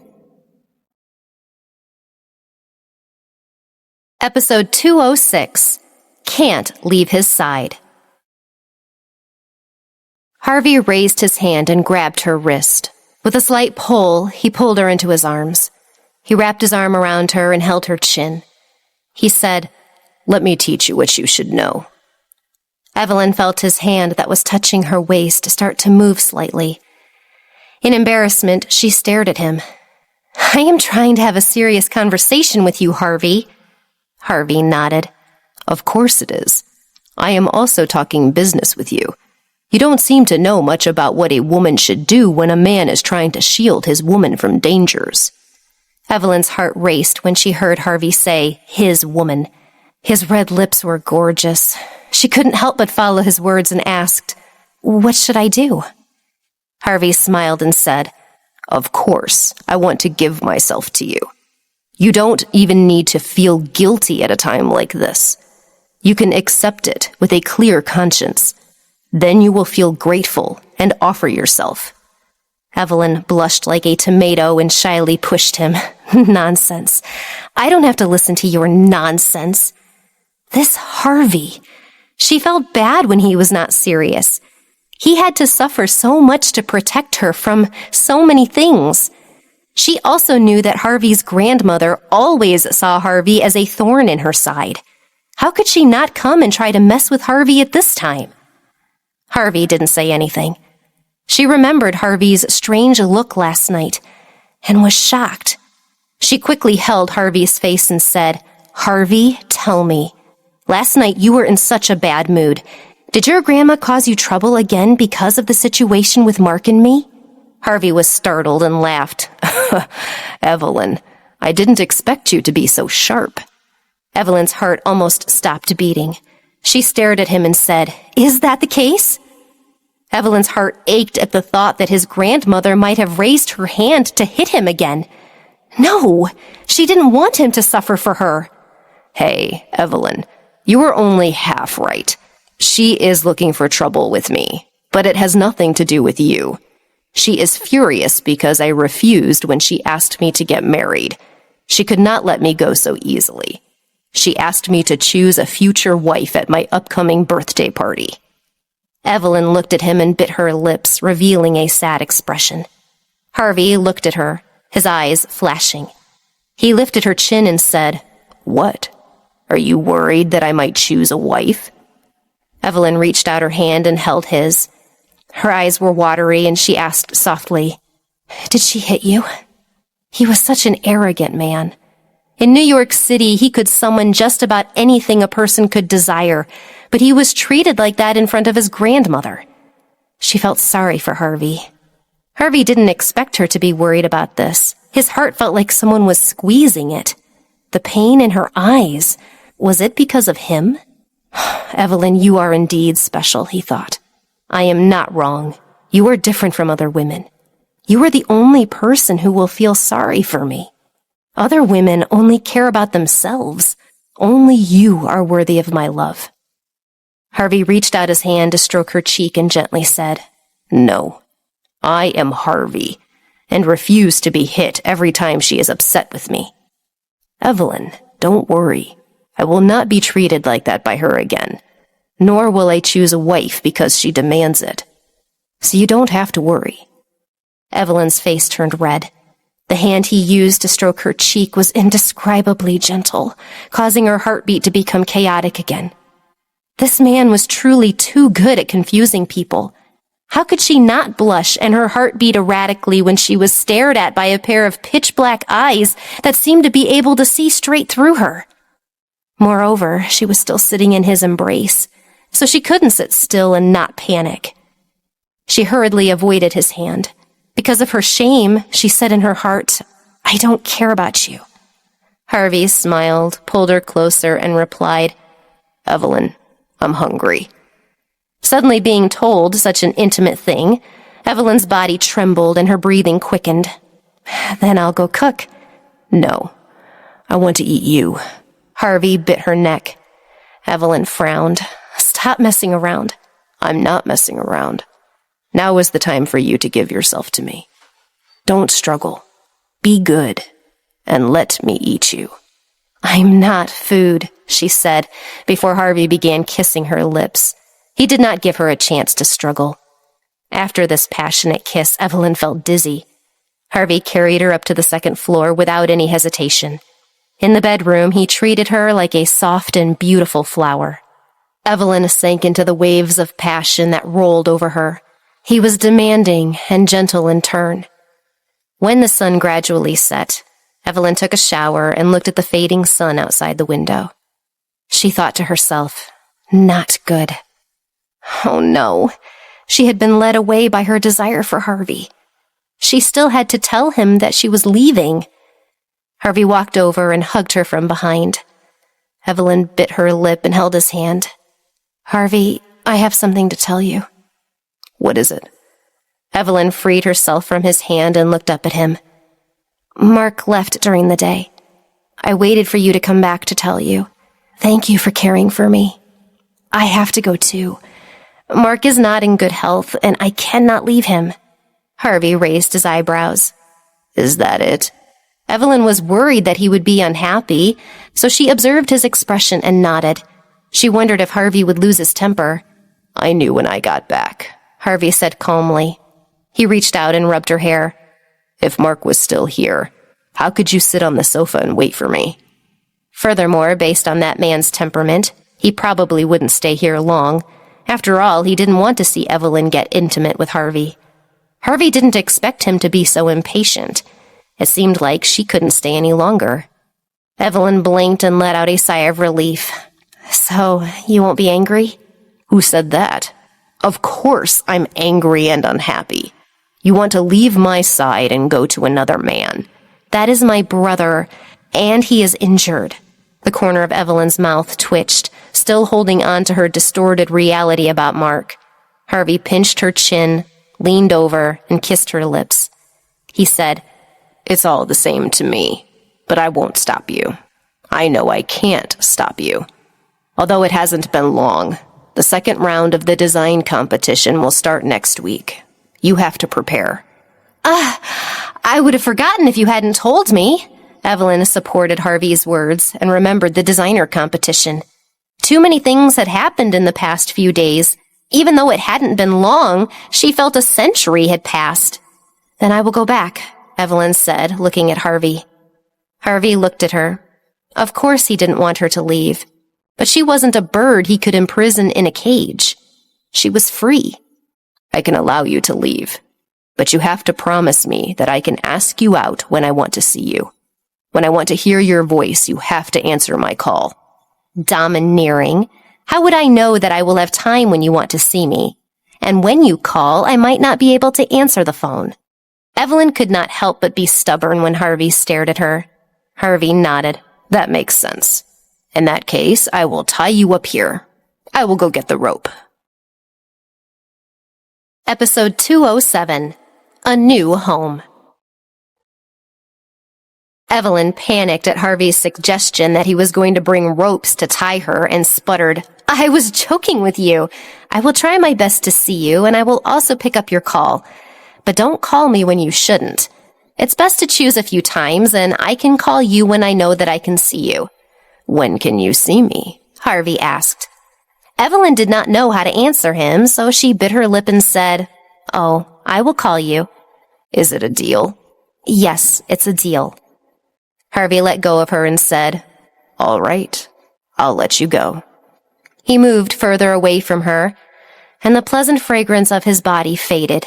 Episode 206, Can't Leave His Side. Harvey raised his hand and grabbed her wrist. With a slight pull, he pulled her into his arms. He wrapped his arm around her and held her chin. He said, "Let me teach you what you should know." Evelyn felt his hand that was touching her waist start to move slightly. In embarrassment, she stared at him. "I am trying to have a serious conversation with you, Harvey." Harvey nodded. "Of course it is. I am also talking business with you. You don't seem to know much about what a woman should do when a man is trying to shield his woman from dangers." Evelyn's heart raced when she heard Harvey say, "his woman." His red lips were gorgeous. She couldn't help but follow his words and asked, "What should I do?" Harvey smiled and said, "Of course, I want to give myself to you. You don't even need to feel guilty at a time like this. You can accept it with a clear conscience. Then you will feel grateful and offer yourself." Evelyn blushed like a tomato and shyly pushed him. "Nonsense. I don't have to listen to your nonsense." This Harvey. She felt bad when he was not serious. He had to suffer so much to protect her from so many things. She also knew that Harvey's grandmother always saw Harvey as a thorn in her side. How could she not come and try to mess with Harvey at this time? Harvey didn't say anything. She remembered Harvey's strange look last night and was shocked. She quickly held Harvey's face and said, "Harvey, tell me. Last night you were in such a bad mood. Did your grandma cause you trouble again because of the situation with Mark and me?" Harvey was startled and laughed. "Evelyn, I didn't expect you to be so sharp." Evelyn's heart almost stopped beating. She stared at him and said, "Is that the case?" Evelyn's heart ached at the thought that his grandmother might have raised her hand to hit him again. No, she didn't want him to suffer for her. "Hey, Evelyn, you were only half right. She is looking for trouble with me, but it has nothing to do with you. She is furious because I refused when she asked me to get married. She could not let me go so easily. She asked me to choose a future wife at my upcoming birthday party." Evelyn looked at him and bit her lips, revealing a sad expression. Harvey looked at her, his eyes flashing. He lifted her chin and said, "What? Are you worried that I might choose a wife?" Evelyn reached out her hand and held his. Her eyes were watery and she asked softly, "Did she hit you?" He was such an arrogant man. In New York City, he could summon just about anything a person could desire, but he was treated like that in front of his grandmother. She felt sorry for Harvey. Harvey didn't expect her to be worried about this. His heart felt like someone was squeezing it. The pain in her eyes, was it because of him? "Evelyn, you are indeed special," he thought. "I am not wrong. You are different from other women. You are the only person who will feel sorry for me." Other women only care about themselves. Only you are worthy of my love." Harvey reached out his hand to stroke her cheek and gently said, "No, I am Harvey, and refuse to be hit every time she is upset with me. Evelyn, don't worry. I will not be treated like that by her again, nor will I choose a wife because she demands it. So you don't have to worry." Evelyn's face turned red. The hand he used to stroke her cheek was indescribably gentle, causing her heartbeat to become chaotic again. This man was truly too good at confusing people. How could she not blush and her heart beat erratically when she was stared at by a pair of pitch-black eyes that seemed to be able to see straight through her? Moreover, she was still sitting in his embrace, so she couldn't sit still and not panic. She hurriedly avoided his hand. Because of her shame, she said in her heart, "I don't care about you." Harvey smiled, pulled her closer, and replied, "Evelyn, I'm hungry." Suddenly being told such an intimate thing, Evelyn's body trembled and her breathing quickened. "Then I'll go cook." "No, I want to eat you." Harvey bit her neck. Evelyn frowned. "Stop messing around." "I'm not messing around. Now is the time for you to give yourself to me. Don't struggle. Be good, and let me eat you." "I'm not food," she said, before Harvey began kissing her lips. He did not give her a chance to struggle. After this passionate kiss, Evelyn felt dizzy. Harvey carried her up to the second floor without any hesitation. In the bedroom, he treated her like a soft and beautiful flower. Evelyn sank into the waves of passion that rolled over her. He was demanding and gentle in turn. When the sun gradually set, Evelyn took a shower and looked at the fading sun outside the window. She thought to herself, "Not good." Oh no, she had been led away by her desire for Harvey. She still had to tell him that she was leaving. Harvey walked over and hugged her from behind. Evelyn bit her lip and held his hand. "Harvey, I have something to tell you." "What is it?" Evelyn freed herself from his hand and looked up at him. "Mark left during the day. I waited for you to come back to tell you. Thank you for caring for me. I have to go too. Mark is not in good health, and I cannot leave him." Harvey raised his eyebrows. "Is that it?" Evelyn was worried that he would be unhappy, so she observed his expression and nodded. She wondered if Harvey would lose his temper. "I knew when I got back," Harvey said calmly. He reached out and rubbed her hair. "If Mark was still here, how could you sit on the sofa and wait for me?" Furthermore, based on that man's temperament, he probably wouldn't stay here long. After all, he didn't want to see Evelyn get intimate with Harvey. Harvey didn't expect him to be so impatient. It seemed like she couldn't stay any longer. Evelyn blinked and let out a sigh of relief. "So, you won't be angry?" "Who said that? Of course I'm angry and unhappy. You want to leave my side and go to another man." "That is my brother, and he is injured." The corner of Evelyn's mouth twitched, still holding on to her distorted reality about Mark. Harvey pinched her chin, leaned over, and kissed her lips. He said, "It's all the same to me, but I won't stop you. I know I can't stop you. Although it hasn't been long, the second round of the design competition will start next week. You have to prepare." I would have forgotten if you hadn't told me." Evelyn supported Harvey's words and remembered the designer competition. Too many things had happened in the past few days. Even though it hadn't been long, she felt a century had passed. "Then I will go back," Evelyn said, looking at Harvey. Harvey looked at her. Of course he didn't want her to leave, but she wasn't a bird he could imprison in a cage. She was free. "I can allow you to leave, but you have to promise me that I can ask you out when I want to see you. When I want to hear your voice, you have to answer my call." "Domineering. How would I know that I will have time when you want to see me? And when you call, I might not be able to answer the phone." Evelyn could not help but be stubborn when Harvey stared at her. Harvey nodded. "That makes sense. In that case, I will tie you up here. I will go get the rope." Episode 207, A New Home.
Evelyn panicked at Harvey's suggestion that he was going to bring ropes to tie her and sputtered, "I was joking with you. I will try my best to see you, and I will also pick up your call. But don't call me when you shouldn't. It's best to choose a few times, and I can call you when I know that I can see you." "When can you see me?" Harvey asked. Evelyn did not know how to answer him, so she bit her lip and said, "Oh, I will call you." "Is it a deal?" "Yes, it's a deal." Harvey let go of her and said, "All right, I'll let you go." He moved further away from her, and the pleasant fragrance of his body faded.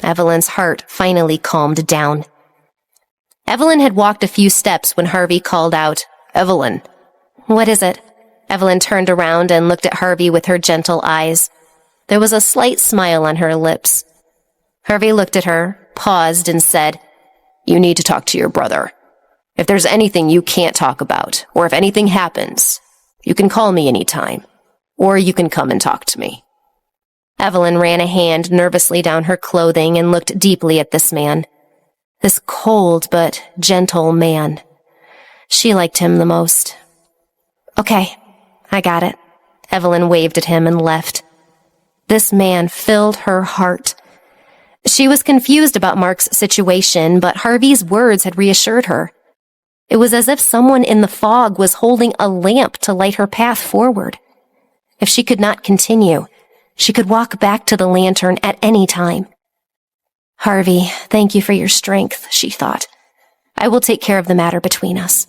Evelyn's heart finally calmed down. Evelyn had walked a few steps when Harvey called out, "Evelyn." "What is it?" Evelyn turned around and looked at Harvey with her gentle eyes. There was a slight smile on her lips. Harvey looked at her, paused, and said, "You need to talk to your brother. If there's anything you can't talk about, or if anything happens, you can call me anytime, or you can come and talk to me." Evelyn ran a hand nervously down her clothing and looked deeply at this man. This cold but gentle man. She liked him the most. "Okay, I got it." Evelyn waved at him and left. This man filled her heart. She was confused about Mark's situation, but Harvey's words had reassured her. It was as if someone in the fog was holding a lamp to light her path forward. If she could not continue, she could walk back to the lantern at any time. "Harvey, thank you for your strength," she thought. "I will take care of the matter between us."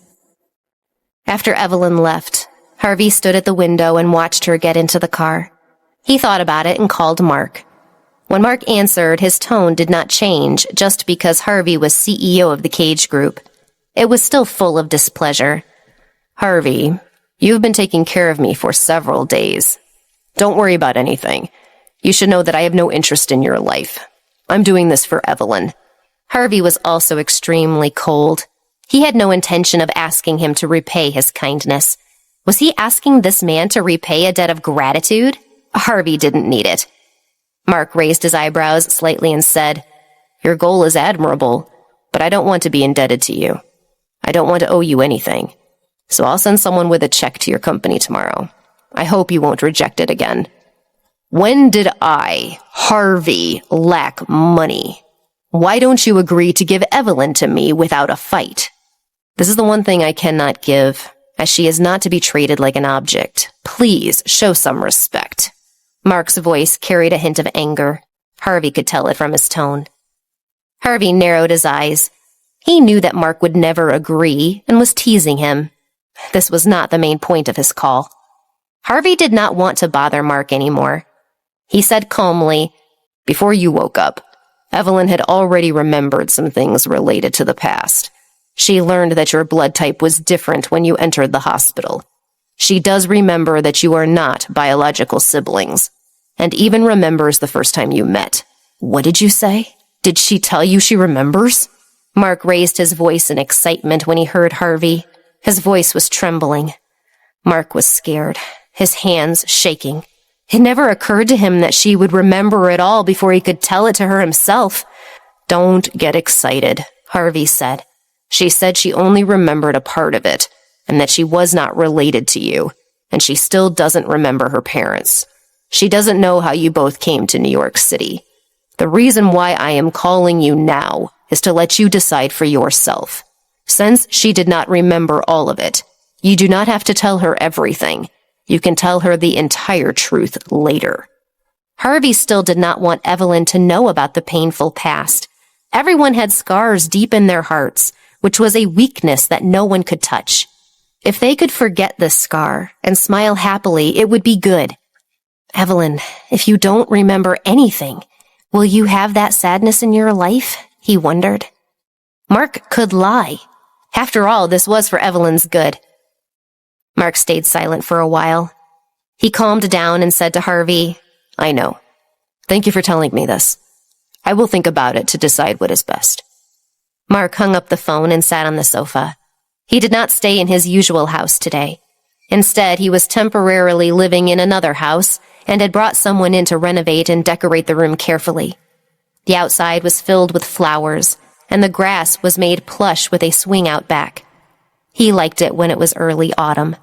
After Evelyn left, Harvey stood at the window and watched her get into the car. He thought about it and called Mark. When Mark answered, his tone did not change just because Harvey was CEO of the Cage Group. It was still full of displeasure. "Harvey, you've been taking care of me for several days. Don't worry about anything. You should know that I have no interest in your life. I'm doing this for Evelyn." Harvey was also extremely cold. He had no intention of asking him to repay his kindness. Was he asking this man to repay a debt of gratitude? Harvey didn't need it. Mark raised his eyebrows slightly and said, "Your goal is admirable, but I don't want to be indebted to you. I don't want to owe you anything. So I'll send someone with a check to your company tomorrow. I hope you won't reject it again." "When did I, Harvey, lack money? Why don't you agree to give Evelyn to me without a fight?" "This is the one thing I cannot give, as she is not to be treated like an object. Please show some respect." Mark's voice carried a hint of anger. Harvey could tell it from his tone. Harvey narrowed his eyes. He knew that Mark would never agree and was teasing him. This was not the main point of his call. Harvey did not want to bother Mark anymore. He said calmly, "Before you woke up, Evelyn had already remembered some things related to the past. She learned that your blood type was different when you entered the hospital. She does remember that you are not biological siblings, and even remembers the first time you met." "What did you say? Did she tell you she remembers?" Mark raised his voice in excitement when he heard Harvey. His voice was trembling. Mark was scared, his hands shaking. It never occurred to him that she would remember it all before he could tell it to her himself. "Don't get excited," Harvey said. "She said she only remembered a part of it, and that she was not related to you, and she still doesn't remember her parents. She doesn't know how you both came to New York City. The reason why I am calling you now is to let you decide for yourself. Since she did not remember all of it, you do not have to tell her everything. You can tell her the entire truth later." Harvey still did not want Evelyn to know about the painful past. Everyone had scars deep in their hearts, which was a weakness that no one could touch. If they could forget this scar and smile happily, it would be good. "Evelyn, if you don't remember anything, will you have that sadness in your life?" he wondered. Mark could lie. After all, this was for Evelyn's good. Mark stayed silent for a while. He calmed down and said to Harvey, "I know. Thank you for telling me this. I will think about it to decide what is best." Mark hung up the phone and sat on the sofa. He did not stay in his usual house today. Instead, he was temporarily living in another house and had brought someone in to renovate and decorate the room carefully. The outside was filled with flowers, and the grass was made plush with a swing out back. He liked it when it was early autumn.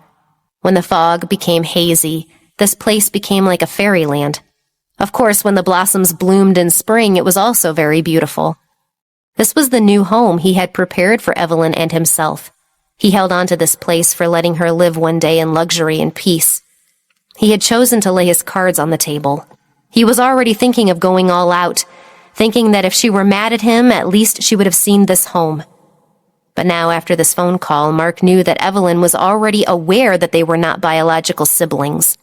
When the fog became hazy, this place became like a fairyland. Of course, when the blossoms bloomed in spring, it was also very beautiful. This was the new home he had prepared for Evelyn and himself. He held on to this place for letting her live one day in luxury and peace. He had chosen to lay his cards on the table. He was already thinking of going all out, thinking that if she were mad at him, at least she would have seen this home. But now, after this phone call, Mark knew that Evelyn was already aware that they were not biological siblings.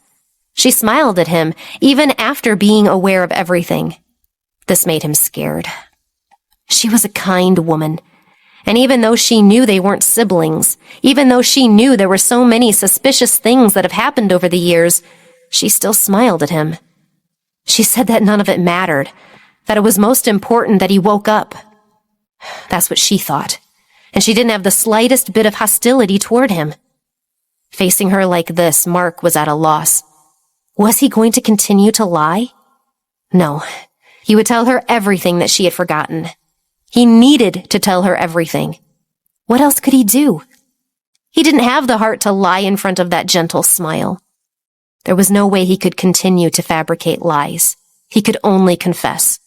She smiled at him, even after being aware of everything. This made him scared. She was a kind woman. And even though she knew they weren't siblings, even though she knew there were so many suspicious things that have happened over the years, she still smiled at him. She said that none of it mattered, that it was most important that he woke up. That's what she thought, and she didn't have the slightest bit of hostility toward him. Facing her like this, Mark was at a loss. Was he going to continue to lie? No, he would tell her everything that she had forgotten. He needed to tell her everything. What else could he do? He didn't have the heart to lie in front of that gentle smile. There was no way he could continue to fabricate lies. He could only confess.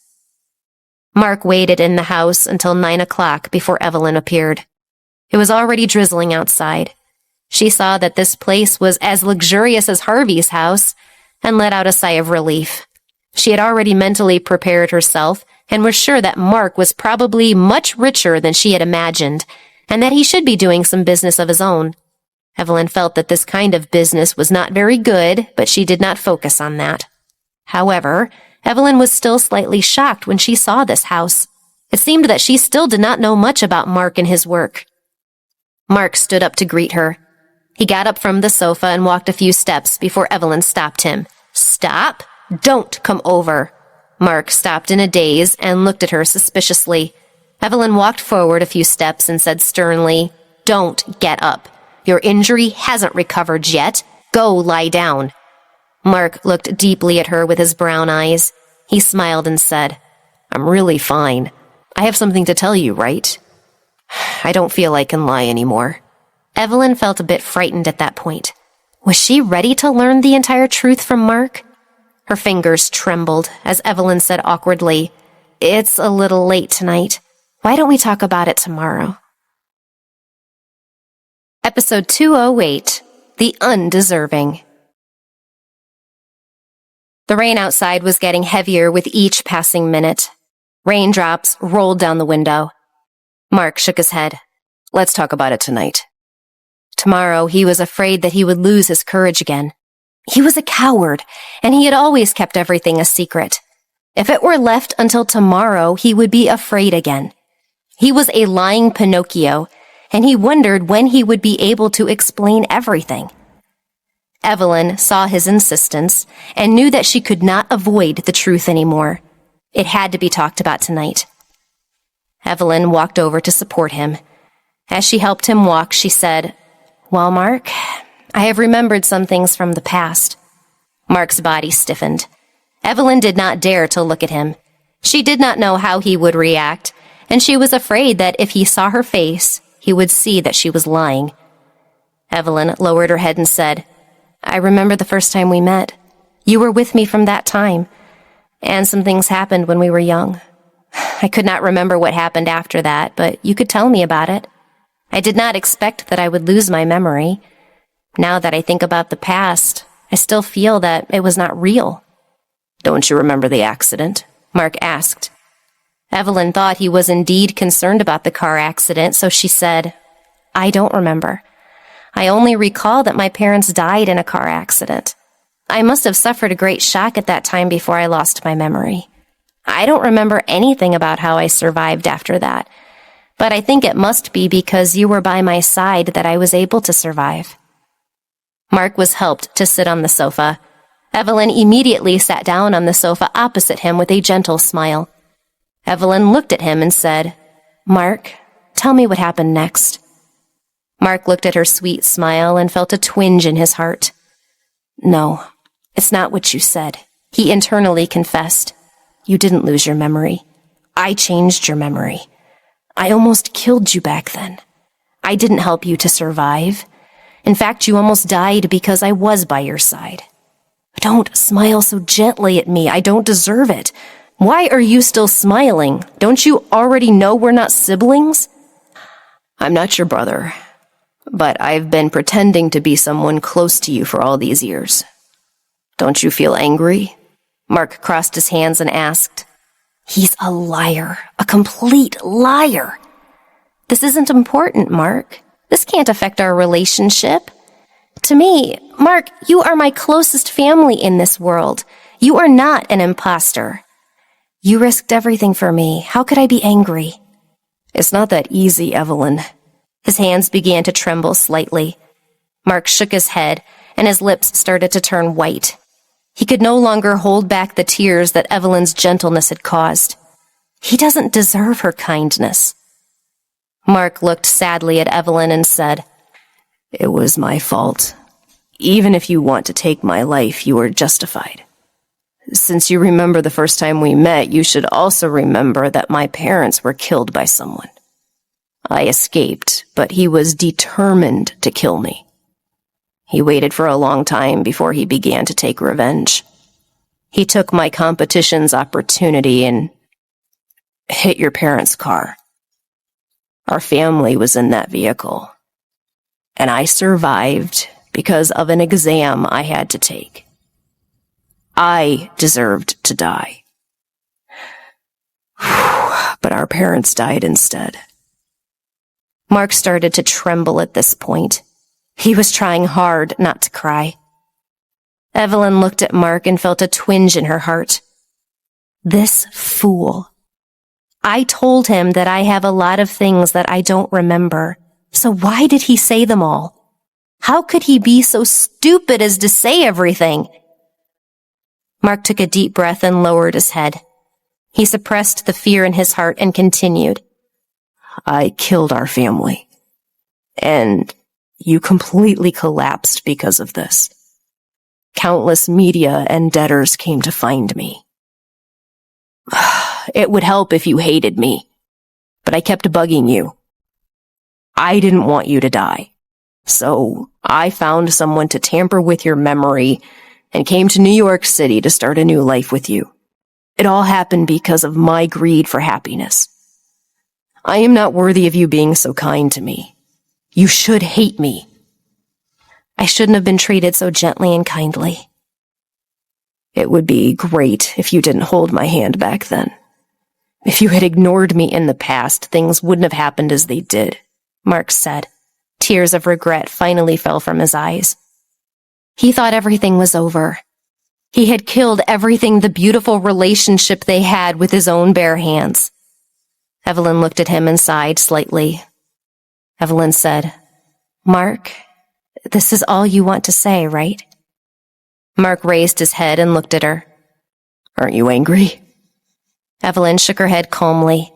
Mark waited in the house until 9 o'clock before Evelyn appeared. It was already drizzling outside. She saw that this place was as luxurious as Harvey's house and let out a sigh of relief. She had already mentally prepared herself and was sure that Mark was probably much richer than she had imagined, and that he should be doing some business of his own. Evelyn felt that this kind of business was not very good, but she did not focus on that. However, Evelyn was still slightly shocked when she saw this house. It seemed that she still did not know much about Mark and his work. Mark stood up to greet her. He got up from the sofa and walked a few steps before Evelyn stopped him. "Stop! Don't come over!" Mark stopped in a daze and looked at her suspiciously. Evelyn walked forward a few steps and said sternly, "Don't get up. Your injury hasn't recovered yet. Go lie down." Mark looked deeply at her with his brown eyes. He smiled and said, "I'm really fine. I have something to tell you, right? I don't feel I can lie anymore." Evelyn felt a bit frightened at that point. Was she ready to learn the entire truth from Mark? Her fingers trembled as Evelyn said awkwardly, "It's a little late tonight. Why don't we talk about it tomorrow?" Episode 208, The Undeserving. The rain outside was getting heavier with each passing minute. Raindrops rolled down the window. Mark shook his head. "Let's talk about it tonight." Tomorrow, he was afraid that he would lose his courage again. He was a coward, and he had always kept everything a secret. If it were left until tomorrow, he would be afraid again. He was a lying Pinocchio, and he wondered when he would be able to explain everything. Evelyn saw his insistence and knew that she could not avoid the truth anymore. It had to be talked about tonight. Evelyn walked over to support him. As she helped him walk, she said, "Well, Mark, I have remembered some things from the past." Mark's body stiffened. Evelyn did not dare to look at him. She did not know how he would react, and she was afraid that if he saw her face, he would see that she was lying. Evelyn lowered her head and said, "I remember the first time we met. You were with me from that time, and some things happened when we were young. I could not remember what happened after that, but you could tell me about it. I did not expect that I would lose my memory. Now that I think about the past, I still feel that it was not real." "Don't you remember the accident?" Mark asked. Evelyn thought he was indeed concerned about the car accident, so she said, "I don't remember. I only recall that my parents died in a car accident. I must have suffered a great shock at that time before I lost my memory. I don't remember anything about how I survived after that, but I think it must be because you were by my side that I was able to survive." Mark was helped to sit on the sofa. Evelyn immediately sat down on the sofa opposite him with a gentle smile. Evelyn looked at him and said, "Mark, tell me what happened next." Mark looked at her sweet smile and felt a twinge in his heart. "No, it's not what you said," he internally confessed. "You didn't lose your memory. I changed your memory. I almost killed you back then. I didn't help you to survive. In fact, you almost died because I was by your side. Don't smile so gently at me. I don't deserve it. Why are you still smiling? Don't you already know we're not siblings? I'm not your brother, but I've been pretending to be someone close to you for all these years. Don't you feel angry? Mark crossed his hands and asked. He's a liar, a complete liar. This isn't important, Mark. This can't affect our relationship. To me, Mark, you are my closest family in this world. You are not an imposter. You risked everything for me. How could I be angry? It's not that easy, Evelyn. His hands began to tremble slightly. Mark shook his head, and his lips started to turn white. He could no longer hold back the tears that Evelyn's gentleness had caused. He doesn't deserve her kindness. Mark looked sadly at Evelyn and said, It was my fault. Even if you want to take my life, you are justified. Since you remember the first time we met, you should also remember that my parents were killed by someone. I escaped, but he was determined to kill me. He waited for a long time before he began to take revenge. He took my competition's opportunity and hit your parents' car. Our family was in that vehicle, and I survived because of an exam I had to take. I deserved to die. But our parents died instead. Mark started to tremble at this point. He was trying hard not to cry. Evelyn looked at Mark and felt a twinge in her heart. This fool. I told him that I have a lot of things that I don't remember. So why did he say them all? How could he be so stupid as to say everything? Mark took a deep breath and lowered his head. He suppressed the fear in his heart and continued. I killed our family. And you completely collapsed because of this. Countless media and debtors came to find me. It would help if you hated me, but I kept bugging you. I didn't want you to die, so I found someone to tamper with your memory and came to New York City to start a new life with you. It all happened because of my greed for happiness. I am not worthy of you being so kind to me. You should hate me. I shouldn't have been treated so gently and kindly. It would be great if you didn't hold my hand back then. If you had ignored me in the past, things wouldn't have happened as they did, Mark said. Tears of regret finally fell from his eyes. He thought everything was over. He had killed everything the beautiful relationship they had with his own bare hands. Evelyn looked at him and sighed slightly. Evelyn said, Mark, this is all you want to say, right? Mark raised his head and looked at her. Aren't you angry? Evelyn shook her head calmly.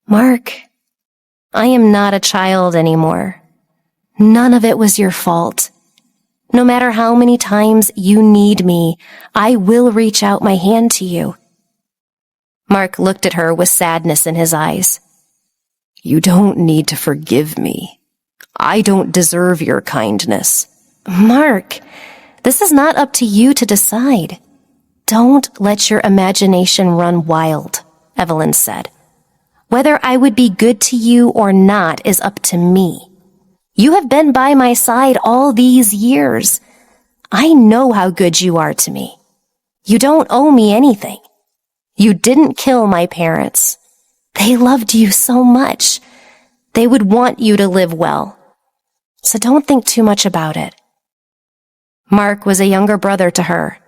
Mark, I am not a child anymore. None of it was your fault. No matter how many times you need me, I will reach out my hand to you. Mark looked at her with sadness in his eyes. You don't need to forgive me. I don't deserve your kindness. Mark, this is not up to you to decide. Don't let your imagination run wild, Evelyn said. Whether I would be good to you or not is up to me. You have been by my side all these years. I know how good you are to me. You don't owe me anything. You didn't kill my parents. They loved you so much. They would want you to live well. So don't think too much about it. Mark was a younger brother to her,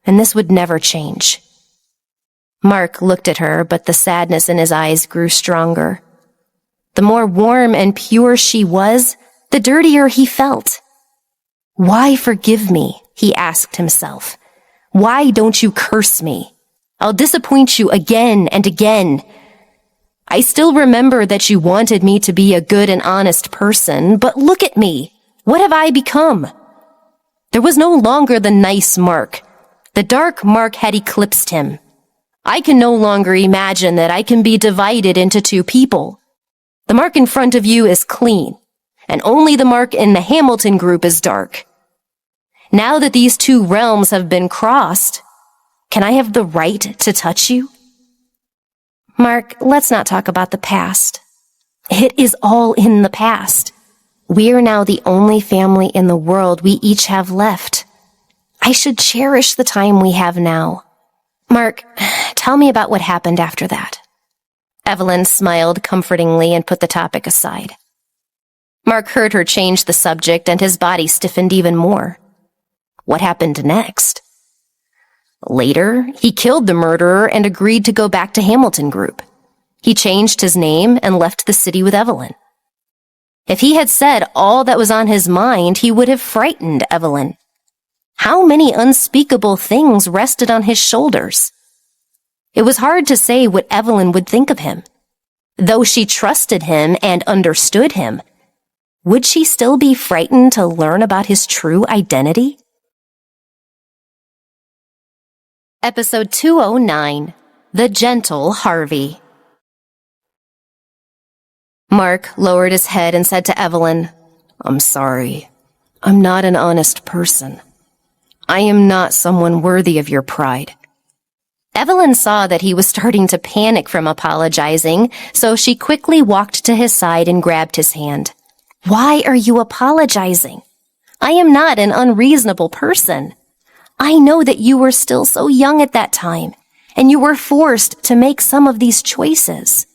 and this would never change. Mark looked at her, but the sadness in his eyes grew stronger. The more warm and pure she was, the dirtier he felt. Why forgive me? He asked himself. Why don't you curse me? I'll disappoint you again and again. I still remember that you wanted me to be a good and honest person, but look at me. What have I become? There was no longer the nice Mark. The dark Mark had eclipsed him. I can no longer imagine that I can be divided into two people.
The mark in front of you is clean, and only the mark in the Hamilton group is dark. Now that these two realms have been crossed, can I have the right to touch you?
Mark, let's not talk about the past.
It is all in the past.
We are now the only family in the world we each have left. I should cherish the time we have now. Mark, tell me about what happened after that.
Evelyn smiled comfortingly and put the topic aside. Mark heard her change the subject, and his body stiffened even more. What happened next? Later, he killed the murderer and agreed to go back to Hamilton Group. He changed his name and left the city with Evelyn. If he had said all that was on his mind, he would have frightened Evelyn. How many unspeakable things rested on his shoulders? It was hard to say what Evelyn would think of him. Though she trusted him and understood him, would she still be frightened to learn about his true identity? Episode 209, The Gentle Harvey. Mark lowered his head and said to Evelyn, "I'm sorry. I'm not an honest person. I am not someone worthy of your pride." Evelyn saw that he was starting to panic from apologizing, so she quickly walked to his side and grabbed his hand. "Why are you apologizing? I am not an unreasonable person. I know that you were still so young at that time, and you were forced to make some of these choices.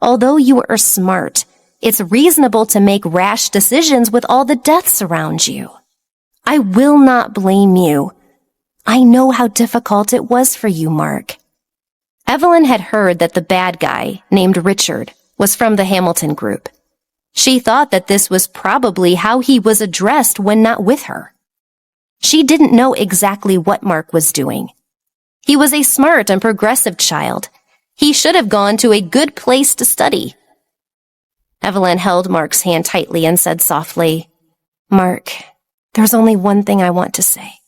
Although you are smart, it's reasonable to make rash decisions with all the deaths around you. I will not blame you. I know how difficult it was for you, Mark." Evelyn had heard that the bad guy, named Richard, was from the Hamilton Group. She thought that this was probably how he was addressed when not with her. She didn't know exactly what Mark was doing. He was a smart and progressive child. He should have gone to a good place to study. Evelyn held Mark's hand tightly and said softly, "Mark, there's only one thing I want to say.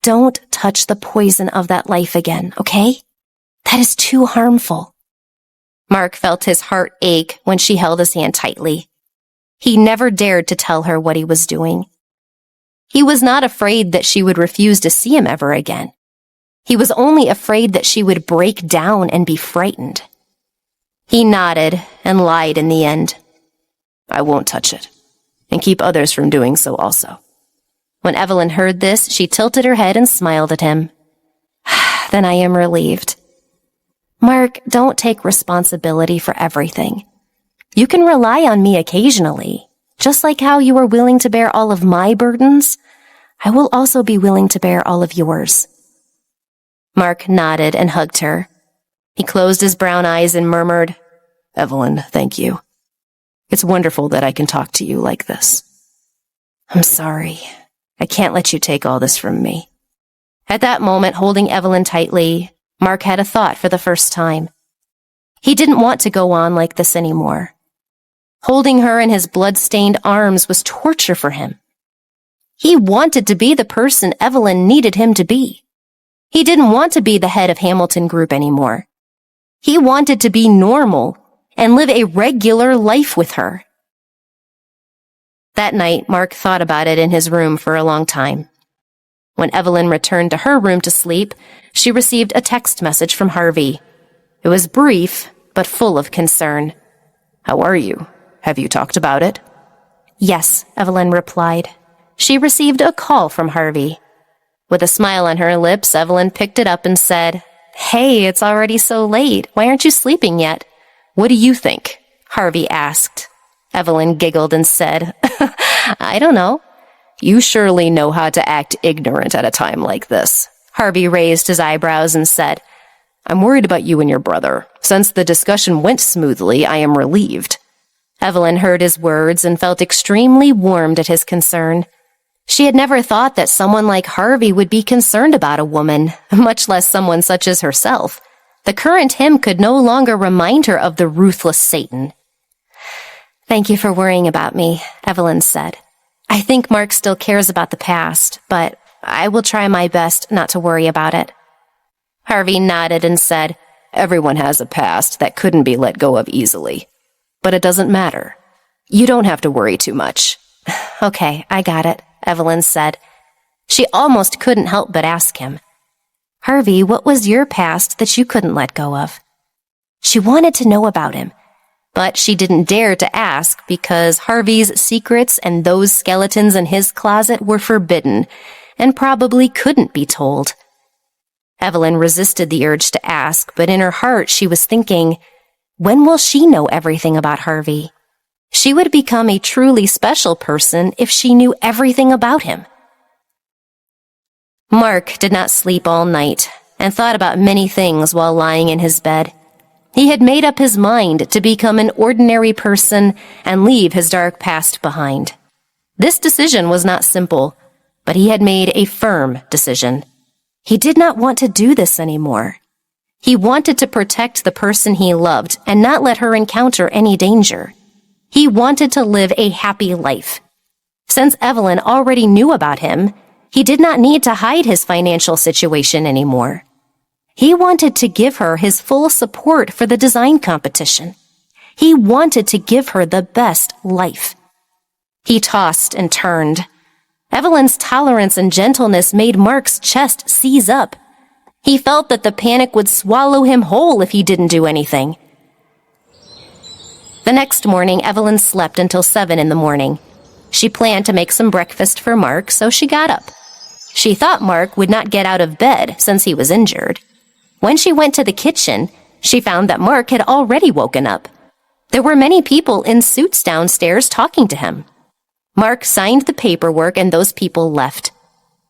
Don't touch the poison of that life again, okay? That is too harmful." Mark felt his heart ache when she held his hand tightly. He never dared to tell her what he was doing. He was not afraid that she would refuse to see him ever again. He was only afraid that she would break down and be frightened. He nodded and lied in the end. "I won't touch it, and keep others from doing so also." When Evelyn heard this, she tilted her head and smiled at him. "Then I am relieved. Mark, don't take responsibility for everything. You can rely on me occasionally. Just like how you are willing to bear all of my burdens, I will also be willing to bear all of yours." Mark nodded and hugged her. He closed his brown eyes and murmured, "Evelyn, thank you. It's wonderful that I can talk to you like this." "I'm sorry. I can't let you take all this from me." At that moment, holding Evelyn tightly, Mark had a thought for the first time. He didn't want to go on like this anymore. Holding her in his blood-stained arms was torture for him. He wanted to be the person Evelyn needed him to be. He didn't want to be the head of Hamilton Group anymore. He wanted to be normal and live a regular life with her. That night, Mark thought about it in his room for a long time. When Evelyn returned to her room to sleep, she received a text message from Harvey. It was brief, but full of concern. "How are you? Have you talked about it?" "Yes," Evelyn replied. She received a call from Harvey. With a smile on her lips, Evelyn picked it up and said, "Hey, it's already so late. Why aren't you sleeping yet?" "What do you think?" Harvey asked. Evelyn giggled and said, "I don't know." "You surely know how to act ignorant at a time like this." Harvey raised his eyebrows and said, "I'm worried about you and your brother. Since the discussion went smoothly, I am relieved." Evelyn heard his words and felt extremely warmed at his concern. She had never thought that someone like Harvey would be concerned about a woman, much less someone such as herself. The current him could no longer remind her of the ruthless Satan. "Thank you for worrying about me," Evelyn said. "I think Mark still cares about the past, but I will try my best not to worry about it." Harvey nodded and said, "Everyone has a past that couldn't be let go of easily. But it doesn't matter. You don't have to worry too much.
Okay, I got it, Evelyn said. She almost couldn't help but ask him, Harvey, what was your past that you couldn't let go of? She wanted to know about him, but she didn't dare to ask because Harvey's secrets and those skeletons in his closet were forbidden and probably couldn't be told. Evelyn resisted the urge to ask, but in her heart she was thinking, when will she know everything about Harvey? She would become a truly special person if she knew everything about him. Mark did not sleep all night and thought about many things while lying in his bed. He had made up his mind to become an ordinary person and leave his dark past behind. This decision was not simple, but he had made a firm decision. He did not want to do this anymore. He wanted to protect the person he loved and not let her encounter any danger. He wanted to live a happy life. Since Evelyn already knew about him, he did not need to hide his financial situation anymore. He wanted to give her his full support for the design competition. He wanted to give her the best life. He tossed and turned. Evelyn's tolerance and gentleness made Mark's chest seize up. He felt that the panic would swallow him whole if he didn't do anything. The next morning, Evelyn slept until 7 in the morning. She planned to make some breakfast for Mark, so she got up. She thought Mark would not get out of bed since he was injured. When she went to the kitchen, she found that Mark had already woken up. There were many people in suits downstairs talking to him. Mark signed the paperwork and those people left.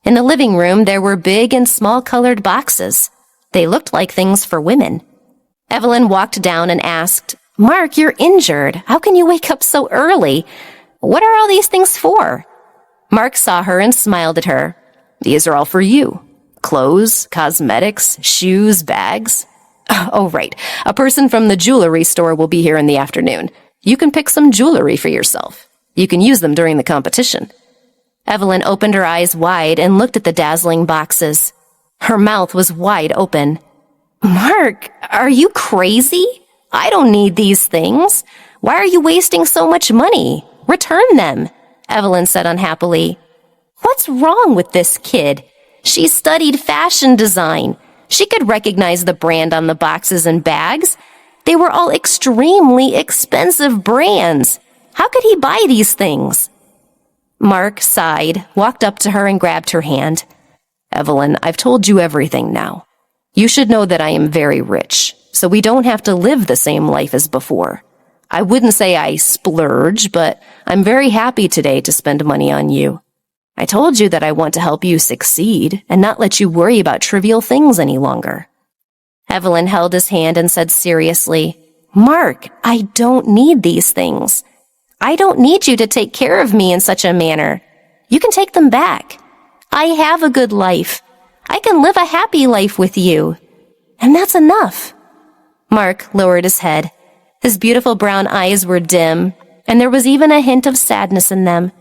In the living room, there were big and small colored boxes. They looked like things for women. Evelyn walked down and asked, Mark, you're injured. How can you wake up so early? What are all these things for? Mark saw her and smiled at her. These are all for you. Clothes, cosmetics, shoes, bags. Oh, right. A person from the jewelry store will be here in the afternoon. You can pick some jewelry for yourself. You can use them during the competition. Evelyn opened her eyes wide and looked at the dazzling boxes. Her mouth was wide open. Mark, are you crazy? I don't need these things. Why are you wasting so much money? Return them, Evelyn said unhappily. What's wrong with this kid? She studied fashion design. She could recognize the brand on the boxes and bags. They were all extremely expensive brands. How could he buy these things? Mark sighed, walked up to her and grabbed her hand. Evelyn, I've told you everything now. You should know that I am very rich, so we don't have to live the same life as before. I wouldn't say I splurge, but I'm very happy today to spend money on you. I told you that I want to help you succeed and not let you worry about trivial things any longer. Evelyn held his hand and said seriously, Mark, I don't need these things. I don't need you to take care of me in such a manner. You can take them back. I have a good life. I can live a happy life with you. And that's enough. Mark lowered his head. His beautiful brown eyes were dim, and there was even a hint of sadness in them.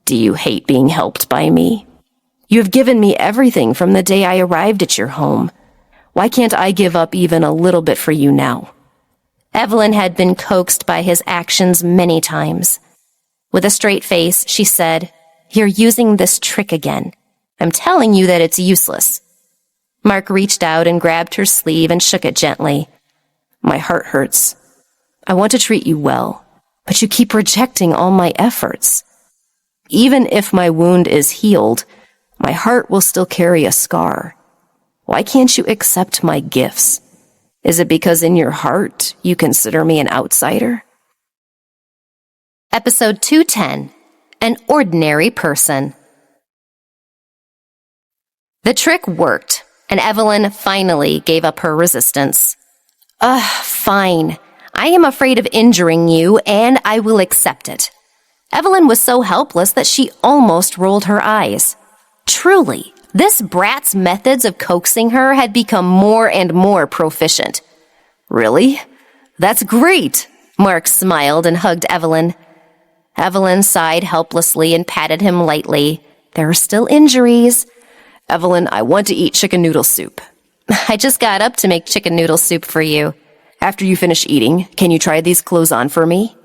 Do you hate being helped by me? You have given me everything from the day I arrived at your home. Why can't I give up even a little bit for you now? Evelyn had been coaxed by his actions many times. With a straight face, she said, You're using this trick again. I'm telling you that it's useless. Mark reached out and grabbed her sleeve and shook it gently. My heart hurts. I want to treat you well, but you keep rejecting all my efforts. Even if my wound is healed, my heart will still carry a scar. Why can't you accept my gifts? Is it because in your heart you consider me an outsider? Episode 210, An Ordinary Person. The trick worked, and Evelyn finally gave up her resistance. Fine. I am afraid of injuring you, and I will accept it. Evelyn was so helpless that she almost rolled her eyes. Truly, this brat's methods of coaxing her had become more and more proficient.
Really? That's great!
Mark smiled and hugged Evelyn. Evelyn sighed helplessly and patted him lightly. There are still injuries.
Evelyn, I want to eat chicken noodle soup.
I just got up to make chicken noodle soup for you.
After you finish eating, can you try these clothes on for me?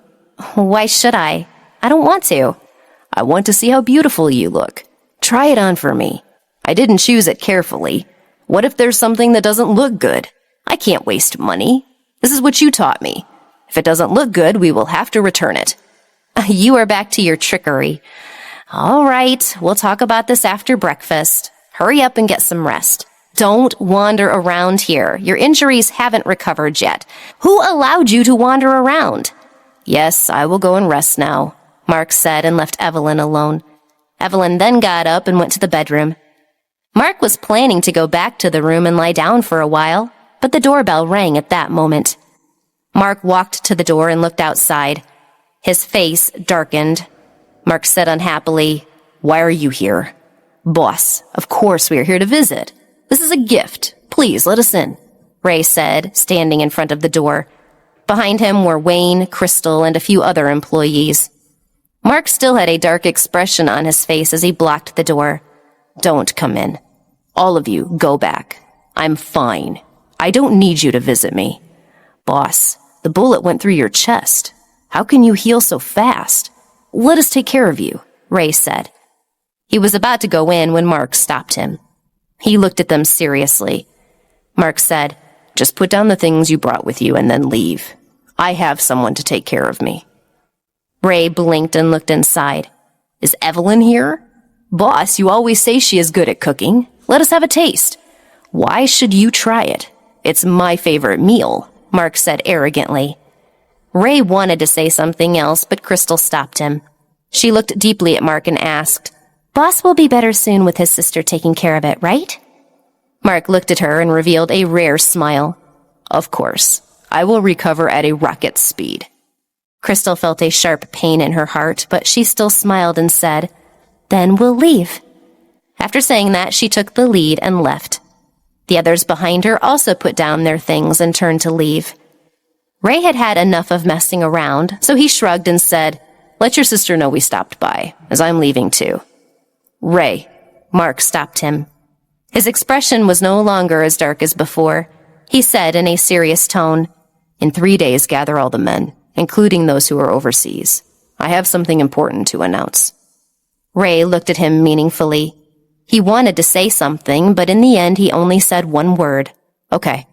Why should I? I don't want to.
I want to see how beautiful you look. Try it on for me. I didn't choose it carefully. What if there's something that doesn't look good? I can't waste money. This is what you taught me. If it doesn't look good, we will have to return it.
You are back to your trickery. All right, we'll talk about this after breakfast. Hurry up and get some rest. Don't wander around here. Your injuries haven't recovered yet. Who allowed you to wander around?
Yes, I will go and rest now,
Mark said and left Evelyn alone. Evelyn then got up and went to the bedroom. Mark was planning to go back to the room and lie down for a while, but the doorbell rang at that moment. Mark walked to the door and looked outside. His face darkened. Mark said unhappily,
"Why are you here?" "Boss, of course we are here to visit. This is a gift. Please let us in,"
Ray said, standing in front of the door. Behind him were Wayne, Crystal, and a few other employees. Mark still had a dark expression on his face as he blocked the door.
"Don't come in. All of you, go back. I'm fine. I don't need you to visit me." "Boss, the bullet went through your chest. How can you heal so fast? Let us take care of you,"
Ray said. He was about to go in when Mark stopped him. He looked at them seriously.
Mark said, "Just put down the things you brought with you and then leave. I have someone to take care of me."
Ray blinked and looked inside.
"Is Evelyn here?" "Boss, you always say she is good at cooking. Let us have a taste." "Why should you try it? It's my favorite meal,"
Mark said arrogantly. Ray wanted to say something else, but Crystal stopped him. She looked deeply at Mark and asked, "Boss will be better soon with his sister taking care of it, right?" Mark looked at her and revealed a rare smile.
"Of course. I will recover at a rocket speed."
Crystal felt a sharp pain in her heart, but she still smiled and said, "Then we'll leave." After saying that, she took the lead and left. The others behind her also put down their things and turned to leave. Ray had had enough of messing around, so he shrugged and said,
"Let your sister know we stopped by, as I'm leaving too."
"Ray," Mark stopped him. His expression was no longer as dark as before. He said in a serious tone,
"In 3 days, gather all the men, including those who are overseas. I have something important to announce."
Ray looked at him meaningfully. He wanted to say something, but in the end he only said one word, "Okay."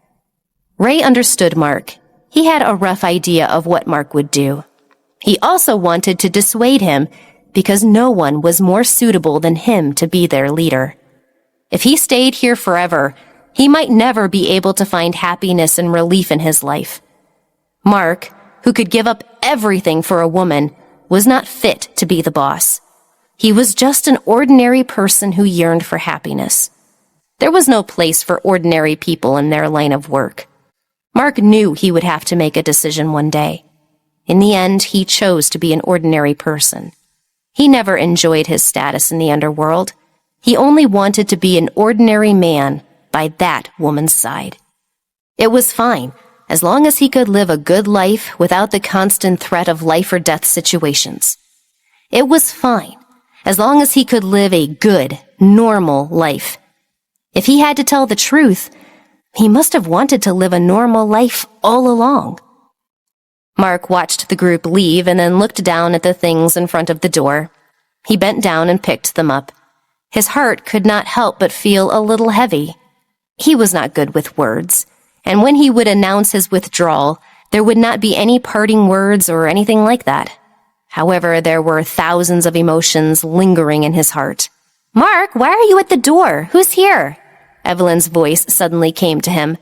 Ray understood Mark. He had a rough idea of what Mark would do. He also wanted to dissuade him because no one was more suitable than him to be their leader. If he stayed here forever, he might never be able to find happiness and relief in his life. Mark, who could give up everything for a woman, was not fit to be the boss. He was just an ordinary person who yearned for happiness. There was no place for ordinary people in their line of work. Mark knew he would have to make a decision one day. In the end, he chose to be an ordinary person. He never enjoyed his status in the underworld. He only wanted to be an ordinary man by that woman's side. It was fine, as long as he could live a good life without the constant threat of life or death situations. It was fine, as long as he could live a good, normal life. If he had to tell the truth, he must have wanted to live a normal life all along. Mark watched the group leave and then looked down at the things in front of the door. He bent down and picked them up. His heart could not help but feel a little heavy. He was not good with words, and when he would announce his withdrawal, there would not be any parting words or anything like that. However, there were thousands of emotions lingering in his heart. "Mark, why are you at the door? Who's here?" Evelyn's voice suddenly came to him.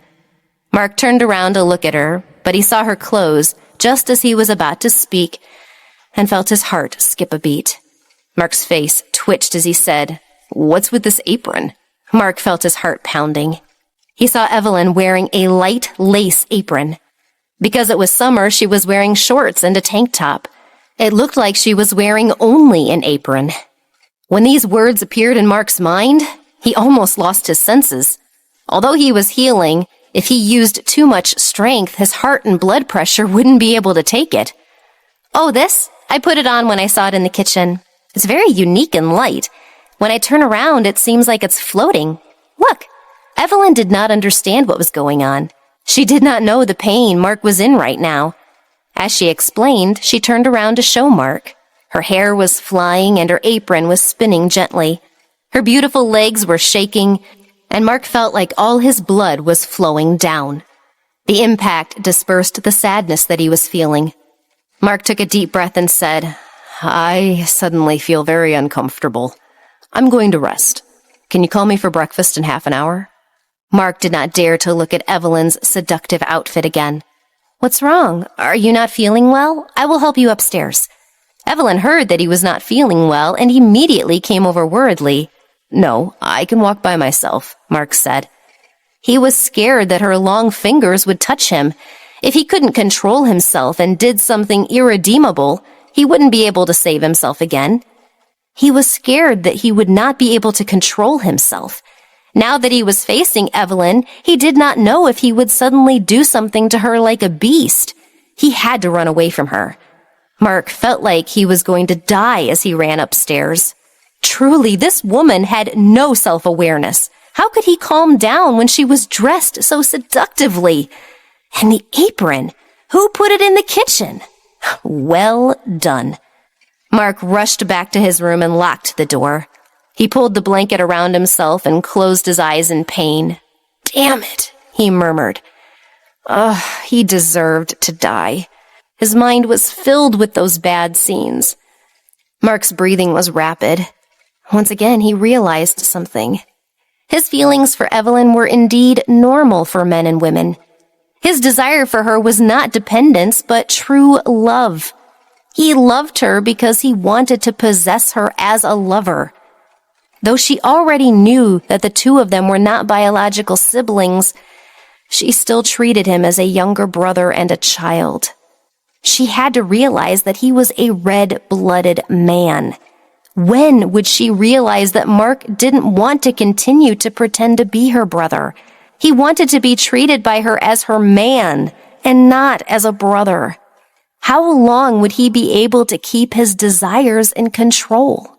Mark turned around to look at her, but he saw her close just as he was about to speak and felt his heart skip a beat. Mark's face twitched as he said, "What's with this apron?" Mark felt his heart pounding. He saw Evelyn wearing a light lace apron. Because it was summer, she was wearing shorts and a tank top. It looked like she was wearing only an apron. When these words appeared in Mark's mind, he almost lost his senses. Although he was healing, if he used too much strength, his heart and blood pressure wouldn't be able to take it. "Oh, this? I put it on when I saw it in the kitchen. It's very unique and light. When I turn around, it seems like it's floating. Look." Evelyn did not understand what was going on. She did not know the pain Mark was in right now. As she explained, she turned around to show Mark. Her hair was flying and her apron was spinning gently. Her beautiful legs were shaking, and Mark felt like all his blood was flowing down. The impact dispersed the sadness that he was feeling. Mark took a deep breath and said, "I suddenly feel very uncomfortable. I'm going to rest. Can you call me for breakfast in half an hour?" Mark did not dare to look at Evelyn's seductive outfit again. "What's wrong? Are you not feeling well? I will help you upstairs." Evelyn heard that he was not feeling well and immediately came over worriedly. "No, I can walk by myself," Mark said. He was scared that her long fingers would touch him. If he couldn't control himself and did something irredeemable, he wouldn't be able to save himself again. He was scared that he would not be able to control himself. Now that he was facing Evelyn, he did not know if he would suddenly do something to her like a beast. He had to run away from her. Mark felt like he was going to die as he ran upstairs. Truly, this woman had no self-awareness. How could he calm down when she was dressed so seductively? And the apron, who put it in the kitchen? Well done. Mark rushed back to his room and locked the door. He pulled the blanket around himself and closed his eyes in pain. "Damn it," he murmured. He deserved to die. His mind was filled with those bad scenes. Mark's breathing was rapid. Once again, he realized something. His feelings for Evelyn were indeed normal for men and women. His desire for her was not dependence, but true love. He loved her because he wanted to possess her as a lover. Though she already knew that the two of them were not biological siblings, she still treated him as a younger brother and a child. She had to realize that he was a red-blooded man. When would she realize that Mark didn't want to continue to pretend to be her brother? He wanted to be treated by her as her man and not as a brother. How long would he be able to keep his desires in control?